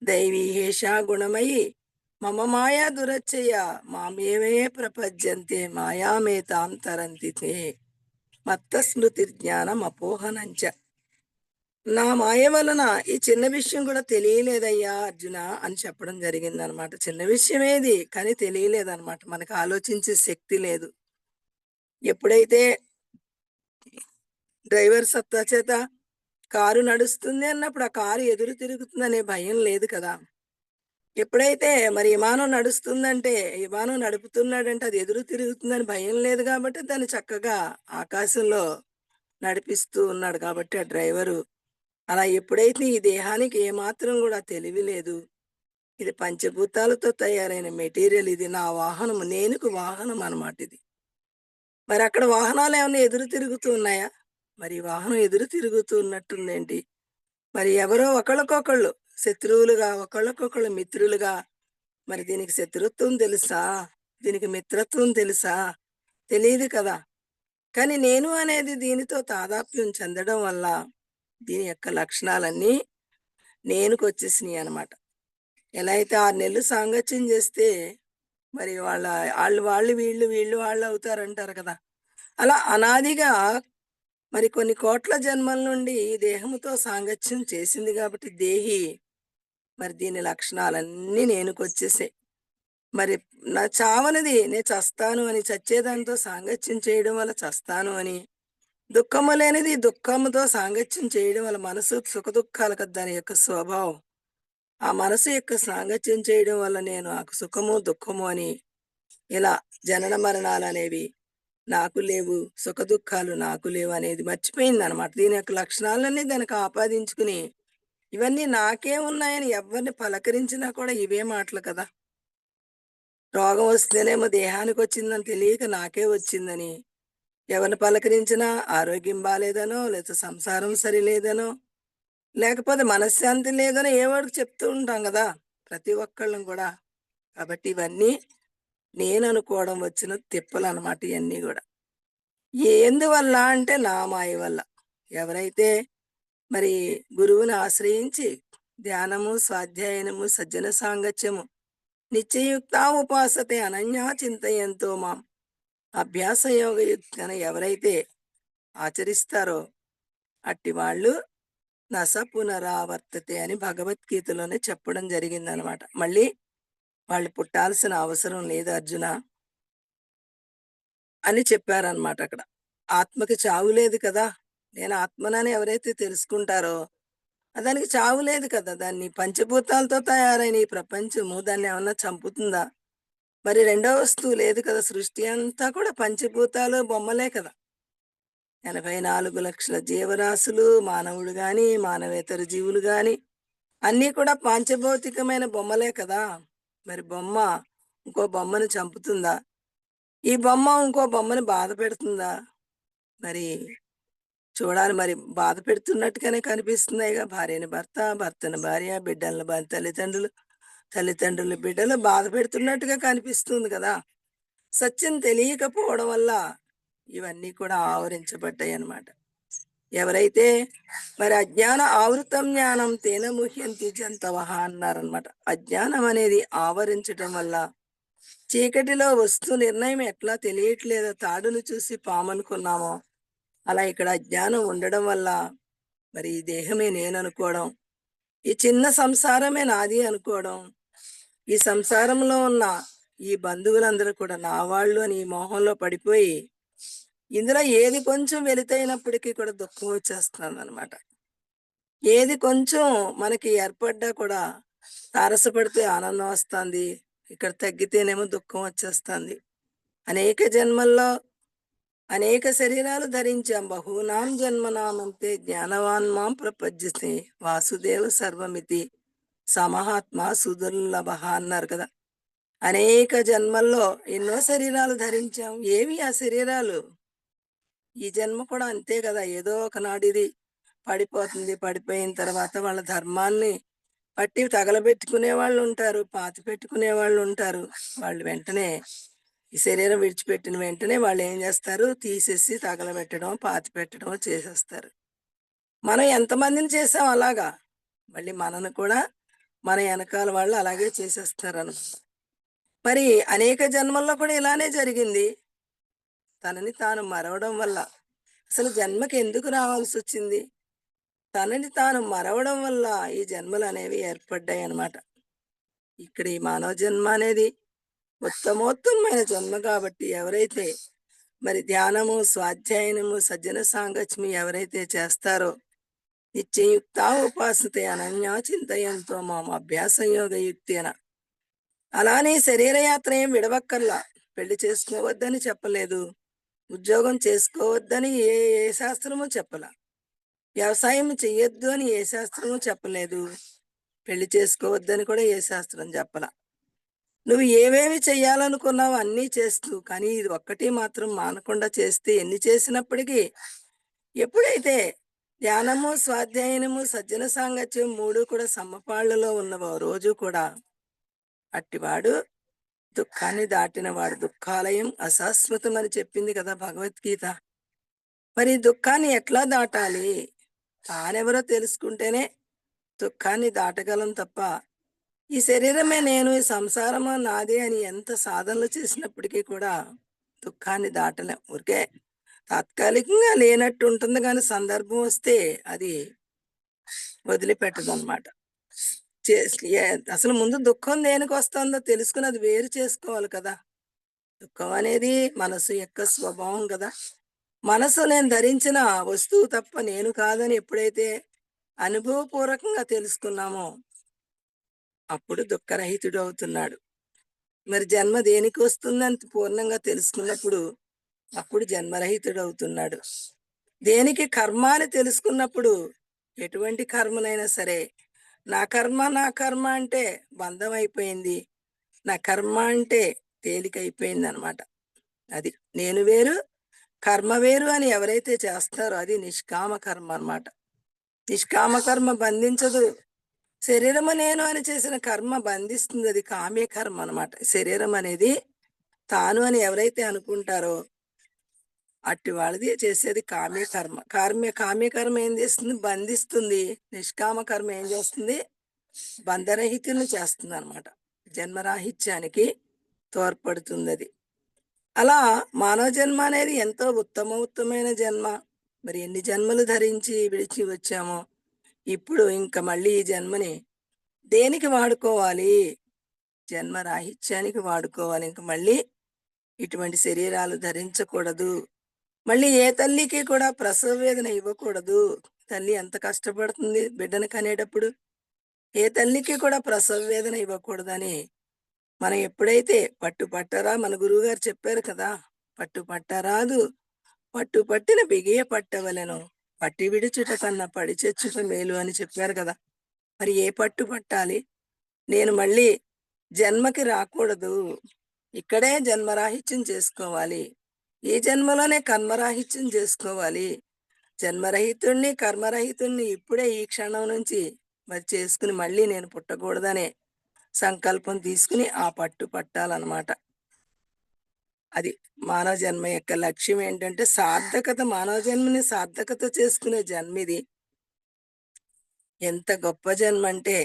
దైవీ హేషా గుణమయి మమ మాయా దురచ్చయ మామేవే ప్రపద్యంతే మాయామేతాం తరంతి తే మత్త స్మృతి జ్ఞానం అపోహనంచ. నా మాయ వలన ఈ చిన్న విషయం కూడా తెలియలేదయ్యా అర్జున అని చెప్పడం జరిగిందనమాట. చిన్న విషయమేది కానీ తెలియలేదనమాట. మనకు ఆలోచించే శక్తి లేదు. ఎప్పుడైతే డ్రైవర్ సత్తా చేత కారు నడుస్తుంది అన్నప్పుడు ఆ కారు ఎదురు తిరుగుతుందనే భయం లేదు కదా! ఎప్పుడైతే మరి విమానం నడుస్తుందంటే, విమానం నడుపుతున్నాడంటే అది ఎదురు తిరుగుతుందని భయం లేదు గాబట్టి, దాన్ని చక్కగా ఆకాశంలో నడిపిస్తూ ఉన్నాడు కాబట్టి ఆ డ్రైవరు. అలా ఎప్పుడైతే ఈ దేహానికి ఏమాత్రం గూడా తెలివి లేదు. ఇది పంచభూతాలతో తయారైన మెటీరియల్ ఇది. నా వాహనము. నేనుకు వాహనం అనమాట ఇది. మరక్కడ వాహనాలేమన్నా ఎదురు తిరుగుతూ ఉన్నాయా? మరి ఈ వాహనం ఎదురు తిరుగుతూ ఉన్నట్టుందేంటి? మరి ఎవరో ఒకళ్ళకొకళ్ళు శత్రువులుగా, ఒకళ్ళకొకళ్ళు మిత్రులుగా మరి దీనికి శత్రుత్వం తెలుసా? దీనికి మిత్రత్వం తెలుసా? తెలీదు కదా! కానీ నేను అనేది దీనితో తాదాప్యం చెందడం వల్ల దీని యొక్క లక్షణాలన్నీ నేనుకొచ్చేసినియనమాట. ఎలా అయితే 6 నెలలు సాంగత్యం జేస్తే మరి ఆళ్ళు వాళ్ళు, వీళ్ళు, వీళ్ళు వాళ్ళవుతారంటారు కదా! అలా అనాదిగా మరి కొన్ని కోట్ల జన్మల నుండి ఈ దేహముతో సాంగత్యం చేసింది గాబట్టి దేహి మరి దీని లక్షణాలన్నీ నేనుకొచ్చేసాయి. మరి నా చావనిది నేను చస్తాను అని చచ్చేదానితో సాంగత్యం చేయడం వల్ల చస్తాను అని, దుఃఖము లేనిది దుఃఖముతో సాంగత్యం చేయడం వల్ల మనసు సుఖదుఖాలు కదా దాని యొక్క స్వభావం. ఆ మనసు యొక్క సాంగత్యం చేయడం వల్ల నేను నాకు సుఖము, దుఃఖము అని ఇలా జనన మరణాలనేవి నాకు లేవు, సుఖదుఖాలు నాకు లేవు అనేది మర్చిపోయిందనమాట. దీని యొక్క లక్షణాలన్నీ దానికి ఆపాదించుకుని, ఇవన్నీ నాకే ఉన్నాయని ఎవ్వరిని పలకరించినా కూడా ఇవే మాటలు కదా! రోగం వస్తేనేమో దేహానికొచ్చిందని తెలియక నాకే వచ్చిందని, ఎవరిని పలకరించినా ఆరోగ్యం బాలేదనో, లేతే సంసారం సరిలేదనో, లేకపోతే మనశ్శాంతి లేదనో ఏవో ఒకటి చెప్తూ ఉంటాం గదా! ప్రతి ఒక్కళ్ళం గూడా. కాబట్టి ఇవన్నీ నేననుకోవడం వచ్చిన తిప్పలనమాట ఇయన్నీ గూడా. ఎందువల్ల అంటే నా మాయ వల్ల. ఎవరైతే మరి గురువుని ఆశ్రయించి ధ్యానము, స్వాధ్యాయనము, సజ్జన సాంగత్యము నిత్యయుక్తా ఉపాసతే అనన్యా చింతయంతో మాం అభ్యాస యోగయుక్తన ఎవరైతే ఆచరిస్తారో అట్టి వాళ్ళు నస పునరావర్తతే అని భగవద్గీతలోనే చెప్పడం జరిగిందనమాట. మళ్ళీ వాళ్ళు పుట్టాల్సిన అవసరం లేదు అర్జున అని చెప్పారనమాట అక్కడ. ఆత్మకి చావు లేదు కదా! నేను ఆత్మనని ఎవరైతే తెలుసుకుంటారో దానికి చావు లేదు కదా! దాన్ని పంచభూతాలతో తయారైన ఈ ప్రపంచము దాన్నేమన్నా చంపుతుందా? మరి రెండో వస్తువు లేదు కదా! సృష్టి అంతా కూడా పంచభూతాలు, బొమ్మలే కదా! 84,00,000 జీవరాశులు, మానవుడు గాని, మానవేతర జీవులు గాని అన్నీ కూడా పాంచభౌతికమైన బొమ్మలే కదా! మరి బొమ్మ ఇంకో బొమ్మను చంపుతుందా? ఈ బొమ్మ ఇంకో బొమ్మని బాధ పెడుతుందా? మరి చూడాలి మరి బాధ పెడుతున్నట్టుగానే కనిపిస్తున్నాయిగా. భార్యని భర్త, భర్తని భార్య, బిడ్డలని తల్లిదండ్రులు, తల్లిదండ్రులు బిడ్డలు బాధ పెడుతున్నట్టుగా కనిపిస్తుంది కదా! సత్యం తెలియకపోవడం వల్ల ఇవన్నీ కూడా ఆవరించబడ్డాయన్నమాట. ఎవరైతే మరి అజ్ఞాన ఆవృతం జ్ఞానం తేన ముహ్యంతి జంతవః అన్నారనమాట. అజ్ఞానం అనేది ఆవరించటం వల్ల చీకటిలో వస్తు నిర్ణయం ఎట్లా తెలియట్లేదో తాడును చూసి పామనుకున్నామో, అలా ఇక్కడ అజ్ఞానం ఉండడం వల్ల మరి ఈ దేహమే నేననుకోవడం, ఈ చిన్న సంసారమే నాది అనుకోవడం, ఈ సంసారంలో ఉన్న ఈ బంధువులందరూ కూడా నా వాళ్ళు అని ఈ మోహంలో పడిపోయి, ఇందులో ఏది కొంచెం వెలితైనప్పటికీ కూడా దుఃఖం వచ్చేస్తుందనమాట. ఏది కొంచెం మనకి ఏర్పడ్డా కూడా తారసపడితే ఆనందం వస్తుంది. ఇక్కడ తగ్గితేనేమో దుఃఖం వచ్చేస్తుంది. అనేక జన్మల్లో అనేక శరీరాలు ధరించాం. బహూనాం జన్మనామంతే జ్ఞానవాన్ మాం ప్రపద్యతే వాసుదేవ సర్వమితి సమహాత్మ సుదుర్లభ అన్నారు కదా! అనేక జన్మల్లో ఎన్నో శరీరాలు ధరించాం. ఏవి ఆ శరీరాలు? ఈ జన్మ కూడా అంతే కదా! ఏదో ఒకనాడు ఇది పడిపోతుంది. పడిపోయిన తర్వాత వాళ్ళ ధర్మాన్ని పట్టి తగలబెట్టుకునే వాళ్ళుంటారు. పాతిపెట్టుకునే వాళ్ళుంటారు. వాళ్ళు వెంటనే ఈ శరీరం విడిచిపెట్టిన వెంటనే వాళ్ళేం జేస్తారు? తీసేసి తగలబెట్టడం, పాతిపెట్టడం చేసేస్తారు. మనం ఎంతమందిని చేసాం అలాగా. మళ్ళీ మనను కూడా మన ఎనకాల వాళ్ళు అలాగే చేసేస్తారనమాట. మరి అనేక జన్మల్లో కూడా ఇలానే జరిగింది. తనని తాను మరవడం వల్ల అసలు జన్మకి ఎందుకు రావాల్సొచ్చింది? తనని తాను మరవడం వల్ల ఈ జన్మలు అనేవి ఏర్పడ్డాయి అన్నమాట. ఇక్కడ ఈ మానవ జన్మ అనేది ఉత్తమోత్తమైన జన్మ కాబట్టి ఎవరైతే మరి ధ్యానము, స్వాధ్యాయనము, సజ్జన సాంగత్యము ఎవరైతే చేస్తారో నిత్యయుక్తా ఉపాసతే అనన్యా చింతయంతో మాం అభ్యాసం యోగ యుక్తేన. అలానే శరీరయాత్ర ఏం విడవక్కర్లా. పెళ్లి చేసుకోవద్దని చెప్పలేదు. ఉద్యోగం చేసుకోవద్దని ఏ ఏ శాస్త్రము చెప్పల. వ్యవసాయం చెయ్యొద్దు అని ఏ శాస్త్రము చెప్పలేదు. పెళ్లి చేసుకోవద్దని కూడా ఏ శాస్త్రం చెప్పల. నువ్వు ఏవేవి చెయ్యాలనుకున్నావో అన్నీ చేస్తూ కానీ ఇది ఒక్కటి మాత్రం మానకుండా చేస్తే ఎన్ని చేసినప్పటికీ ఎప్పుడైతే ధ్యానము, స్వాధ్యాయనము, సజ్జన సాంగత్యం 3 కూడా సమపాళ్లలో ఉన్నవో రోజు కూడా అట్టివాడు దుఃఖాన్ని దాటినవాడు. దుఃఖాలయం అశాశ్వతం అని చెప్పింది కదా భగవద్గీత. మరి దుఃఖాన్ని ఎట్లా దాటాలి? తానెవరో తెలుసుకుంటేనే దుఃఖాన్ని దాటగలం తప్ప ఈ శరీరమే నేను, ఈ సంసారమా నాదే అని ఎంత సాధనలు చేసినప్పటికీ కూడా దుఃఖాన్ని దాటలేం. ఊరికే తాత్కాలికంగా లేనట్టు ఉంటుంది కానీ సందర్భం వస్తే అది వదిలిపెట్టదు అనమాట. అసలు ముందు దుఃఖం దేనికి వస్తుందో తెలుసుకుని అది వేరు చేసుకోవాలి కదా. దుఃఖం అనేది మనసు యొక్క స్వభావం కదా. మనసు నేను ధరించిన వస్తువు తప్ప నేను కాదని ఎప్పుడైతే అనుభవపూర్వకంగా తెలుసుకున్నామో అప్పుడు దుఃఖరహితుడు అవుతున్నాడు. మరి జన్మ దేనికి వస్తుందని పూర్ణంగా తెలుసుకున్నప్పుడు అప్పుడు జన్మరహితుడు అవుతున్నాడు. దేనికి కర్మ అని తెలుసుకున్నప్పుడు ఎటువంటి కర్మనైనా సరే నా కర్మ అంటే బంధం అయిపోయింది, నా కర్మ అంటే తేలికైపోయింది అనమాట. అది నేను వేరు కర్మ వేరు అని ఎవరైతే చేస్తారో అది నిష్కామ కర్మ అన్నమాట. నిష్కామ కర్మ బంధించదు. శరీరము నేను అని చేసిన కర్మ బంధిస్తుంది. అది కామ్య కర్మ అన్నమాట. శరీరం అనేది తాను అని ఎవరైతే అనుకుంటారో అట్టి వాళ్ళది చేసేది కామ్య కర్మ. కామ్య కర్మ ఏం చేస్తుంది? బంధిస్తుంది. నిష్కామ కర్మ ఏం చేస్తుంది? బంధరహితులను చేస్తుంది అనమాట. జన్మరాహిత్యానికి తోడ్పడుతుంది అది. అలా మానవ జన్మ అనేది ఎంతో ఉత్తమమైన జన్మ. మరి ఎన్ని జన్మలు ధరించి విడిచి వచ్చామో ఇప్పుడు ఇంకా మళ్ళీ ఈ జన్మని దేనికి వాడుకోవాలి? జన్మరాహిత్యానికి వాడుకోవాలి. ఇంక మళ్ళీ ఇటువంటి శరీరాలు ధరించకూడదు. మళ్ళీ ఏ తల్లికి కూడా ప్రసవ వేదన ఇవ్వకూడదు. తల్లి ఎంత కష్టపడుతుంది బిడ్డను కనేటప్పుడు. ఏ తల్లికి కూడా ప్రసవ వేదన ఇవ్వకూడదని మనం ఎప్పుడైతే పట్టరా మన గురువు గారు చెప్పారు కదా, పట్టరాదు పట్టు పట్టిన బిగియ పట్టవలెను, పట్టి విడుచుట కన్నా పడి చెచ్చుట మేలు అని చెప్పారు కదా. మరి ఏ పట్టు పట్టాలి? నేను మళ్ళీ జన్మకి రాకూడదు, ఇక్కడే జన్మరాహిత్యం చేసుకోవాలి, ఈ జన్మలోనే కర్మరాహిత్యం చేసుకోవాలి. జన్మరహితుణ్ణి కర్మరహితుణ్ణి ఇప్పుడే ఈ క్షణం నుంచి మరి చేసుకుని మళ్ళీ నేను పుట్టకూడదనే సంకల్పం తీసుకుని ఆ పట్టు పట్టాలన్నమాట. అది మానవ జన్మ యొక్క లక్ష్యం ఏంటంటే సార్థకత. మానవ జన్మని సార్థకత చేసుకునే జన్మ ఇది. ఎంత గొప్ప జన్మ అంటే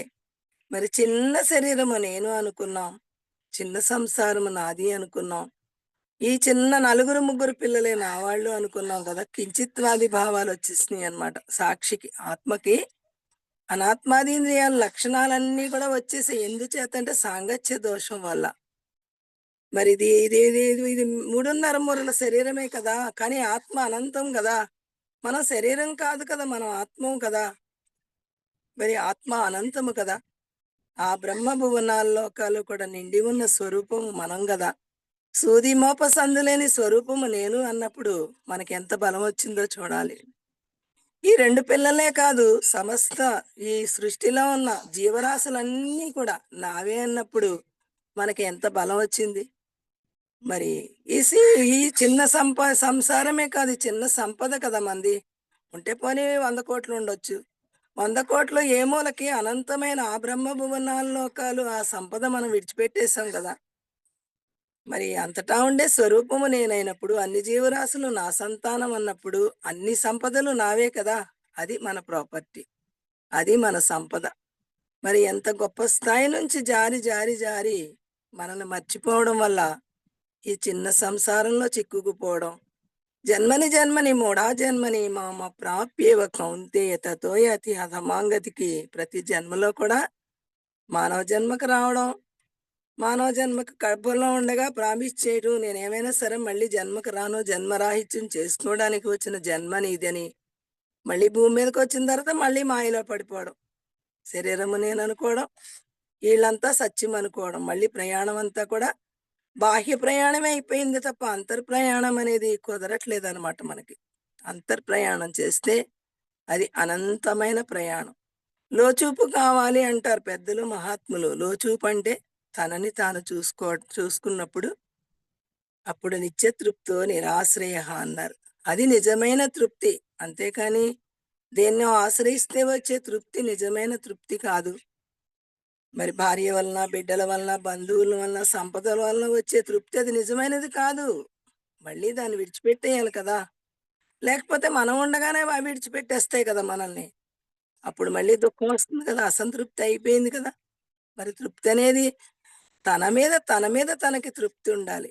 మరి చిన్న శరీరము నేను అనుకున్నాం, చిన్న సంసారము నాది అనుకున్నాం, ఈ చిన్న 4 పిల్లలే నా వాళ్ళు అనుకున్నాం కదా. కించిత్వాది భావాలు వచ్చేసినాయి అన్నమాట. సాక్షికి ఆత్మకి అనాత్మాదీంద్రియాల లక్షణాలన్నీ కూడా వచ్చేసి ఎందుచేత అంటే సాంగత్య దోషం వల్ల. మరి ఇది ఇది ఇది ఇది ఇది 3.5 మూరల శరీరమే కదా, కానీ ఆత్మ అనంతం కదా. మనం శరీరం కాదు కదా, మనం ఆత్మం కదా. మరి ఆత్మ అనంతము కదా. ఆ బ్రహ్మ భువనాల లోకాలు కూడా నిండి ఉన్న స్వరూపము మనం కదా. సూది మోప సందులేని స్వరూపము నేను అన్నప్పుడు మనకి ఎంత బలం వచ్చిందో చూడాలి. ఈ 2 పిల్లలే కాదు, సమస్త ఈ సృష్టిలో ఉన్న జీవరాశులన్నీ కూడా నావే అన్నప్పుడు మనకి ఎంత బలం వచ్చింది. మరి ఈ చిన్న సంసారమే కాదు, చిన్న సంపద కదా మంది. ఉంటే పోనీ 100 కోట్లు ఉండొచ్చు. 100 కోట్లు ఏ మూలకి అనంతమైన ఆ బ్రహ్మ భువనాల లోకాలు ఆ సంపద మనం విడిచిపెట్టేశాం కదా. మరి అంతటా ఉండే స్వరూపము నేనైనప్పుడు అన్ని జీవరాశులు నా సంతానం అన్నప్పుడు అన్ని సంపదలు నావే కదా. అది మన ప్రాపర్టీ, అది మన సంపద. మరి ఎంత గొప్ప స్థాయి నుంచి జారి జారి జారి మనల్ని మర్చిపోవడం వల్ల ఈ చిన్న సంసారంలో చిక్కుకుపోవడం, జన్మని జన్మని మూఢా జన్మని మామ ప్రాప్యేవ కౌంతేయ తతో యతి అధమాంగతికి. ప్రతి జన్మలో కూడా మానవ జన్మకు రావడం, మానవ జన్మకు కడుపులో ఉండగా ప్రామిస్ చేయడం, నేనేమైనా సరే మళ్ళీ జన్మకు రాను, జన్మరాహిత్యం చేసుకోవడానికి వచ్చిన జన్మని ఇదని, మళ్ళీ భూమి మీదకి వచ్చిన తర్వాత మళ్ళీ మాయలో పడిపోవడం, శరీరము నేను అనుకోవడం, వీళ్ళంతా సత్యం అనుకోవడం, మళ్ళీ ప్రయాణం అంతా కూడా బాహ్య ప్రయాణమే అయిపోయింది తప్ప అంతర్ ప్రయాణం అనేది కుదరట్లేదు అనమాట మనకి. అంతర్ ప్రయాణం చేస్తే అది అనంతమైన ప్రయాణం. లోచూపు కావాలి అంటారు పెద్దలు మహాత్ములు. లోచూపు అంటే తనని తాను చూసుకున్నప్పుడు అప్పుడు నిత్య తృప్తో నిరాశ్రయ అన్నారు. అది నిజమైన తృప్తి. అంతేకాని దేన్నో ఆశ్రయిస్తే వచ్చే తృప్తి నిజమైన తృప్తి కాదు. మరి భార్య వలన, బిడ్డల వలన, బంధువుల వలన, సంపదల వలన వచ్చే తృప్తి అది నిజమైనది కాదు. మళ్ళీ దాన్ని విడిచిపెట్టేయాలి కదా! లేకపోతే మనం ఉండగానే అవి విడిచిపెట్టేస్తాయి కదా మనల్ని. అప్పుడు మళ్ళీ దుఃఖం వస్తుంది కదా! అసంతృప్తి అయిపోయింది కదా! మరి తృప్తి అనేది తన మీద తనకి తృప్తి ఉండాలి.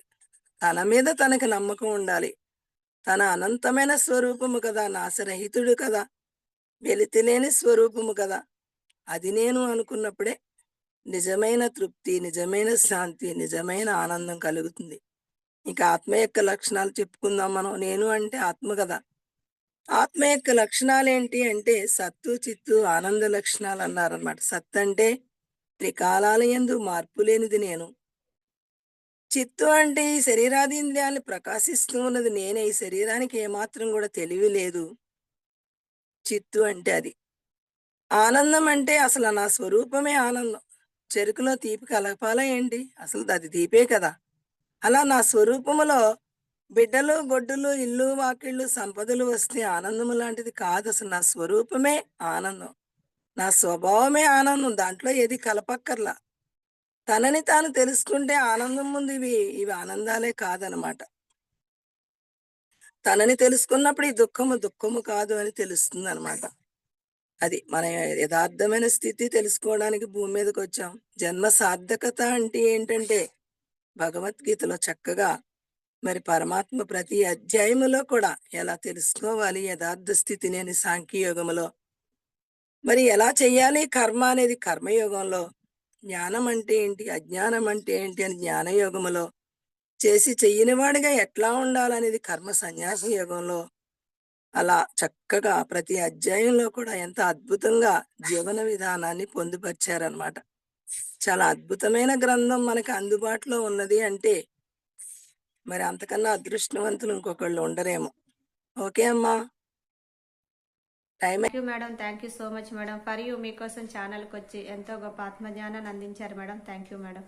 తన మీద తనకి నమ్మకం ఉండాలి. తన అనంతమైన స్వరూపము కదా! నాశరహితుడు కదా! వెలితిలేని స్వరూపము కదా! అది నేను అనుకున్నప్పుడే నిజమైన తృప్తి, నిజమైన శాంతి, నిజమైన ఆనందం కలుగుతుంది. ఇక ఆత్మ యొక్క లక్షణాలు చెప్పుకుందాం మనం. నేను అంటే ఆత్మ కదా! ఆత్మ యొక్క లక్షణాలేంటి అంటే సత్తు, చిత్తు, ఆనంద లక్షణాలు అన్నారనమాట. సత్ అంటే త్రికాలాల యందు మార్పు లేనిది నేను. చిత్తు అంటే ఈ శరీరాదీంద్రియాలు ప్రకాశిస్తూ ఉన్నది నేనే. ఈ శరీరానికి ఏమాత్రం కూడా తెలివి లేదు. చిత్తు అంటే అది. ఆనందం అంటే అసలు నా స్వరూపమే ఆనందం. చెరుకులో తీపి కలపాలా ఏంటి? అసలు అది తీపే కదా! అలా నా స్వరూపములో బిడ్డలు, గొడ్డులు, ఇల్లు, వాకిళ్ళు, సంపదలు వస్తే ఆనందము లాంటిది కాదు. అసలు నా స్వరూపమే ఆనందం. నా స్వభావమే ఆనందం. దాంట్లో ఏది కలపక్కర్లా. తనని తాను తెలుసుకుంటే ఆనందం ముందు ఇవి ఆనందాలే కాదనమాట. తనని తెలుసుకున్నప్పుడు ఈ దుఃఖము కాదు అని తెలుస్తుందనమాట. అది మన యథార్థమైన స్థితి తెలుసుకోవడానికి భూమి మీదకొచ్చాం. జన్మ సార్థకత అంటే ఏంటంటే భగవద్గీతలో చక్కగా మరి పరమాత్మ ప్రతి అధ్యాయములో కూడా ఎలా తెలుసుకోవాలి యథార్థ స్థితిని అని సాంఖ్యయోగములో, మరి ఎలా చెయ్యాలి కర్మ అనేది కర్మయోగంలో, జ్ఞానం అంటే ఏంటి, అజ్ఞానం అంటే ఏంటి అని జ్ఞానయోగములో, చేసి చెయ్యని వాడిగా ఎట్లా ఉండాలనేది కర్మ సన్యాస యోగంలో, అలా చక్కగా ప్రతి అధ్యాయంలో కూడా ఎంత అద్భుతంగా జీవన విధానాన్ని పొందుపరిచారనమాట. చాలా అద్భుతమైన గ్రంథం మనకి అందుబాటులో ఉన్నది అంటే మరి అంతకన్నా అదృష్టవంతులు ఇంకొకళ్ళు ఉండరేమో. ఓకే అమ్మా. Time thank you madam. Thank you so much madam. For you మీకోసం ఛానల్కి వచ్చి ఎంతో గొప్ప ఆత్మజ్ఞానాన్ని అందించారు మేడం. Thank you madam.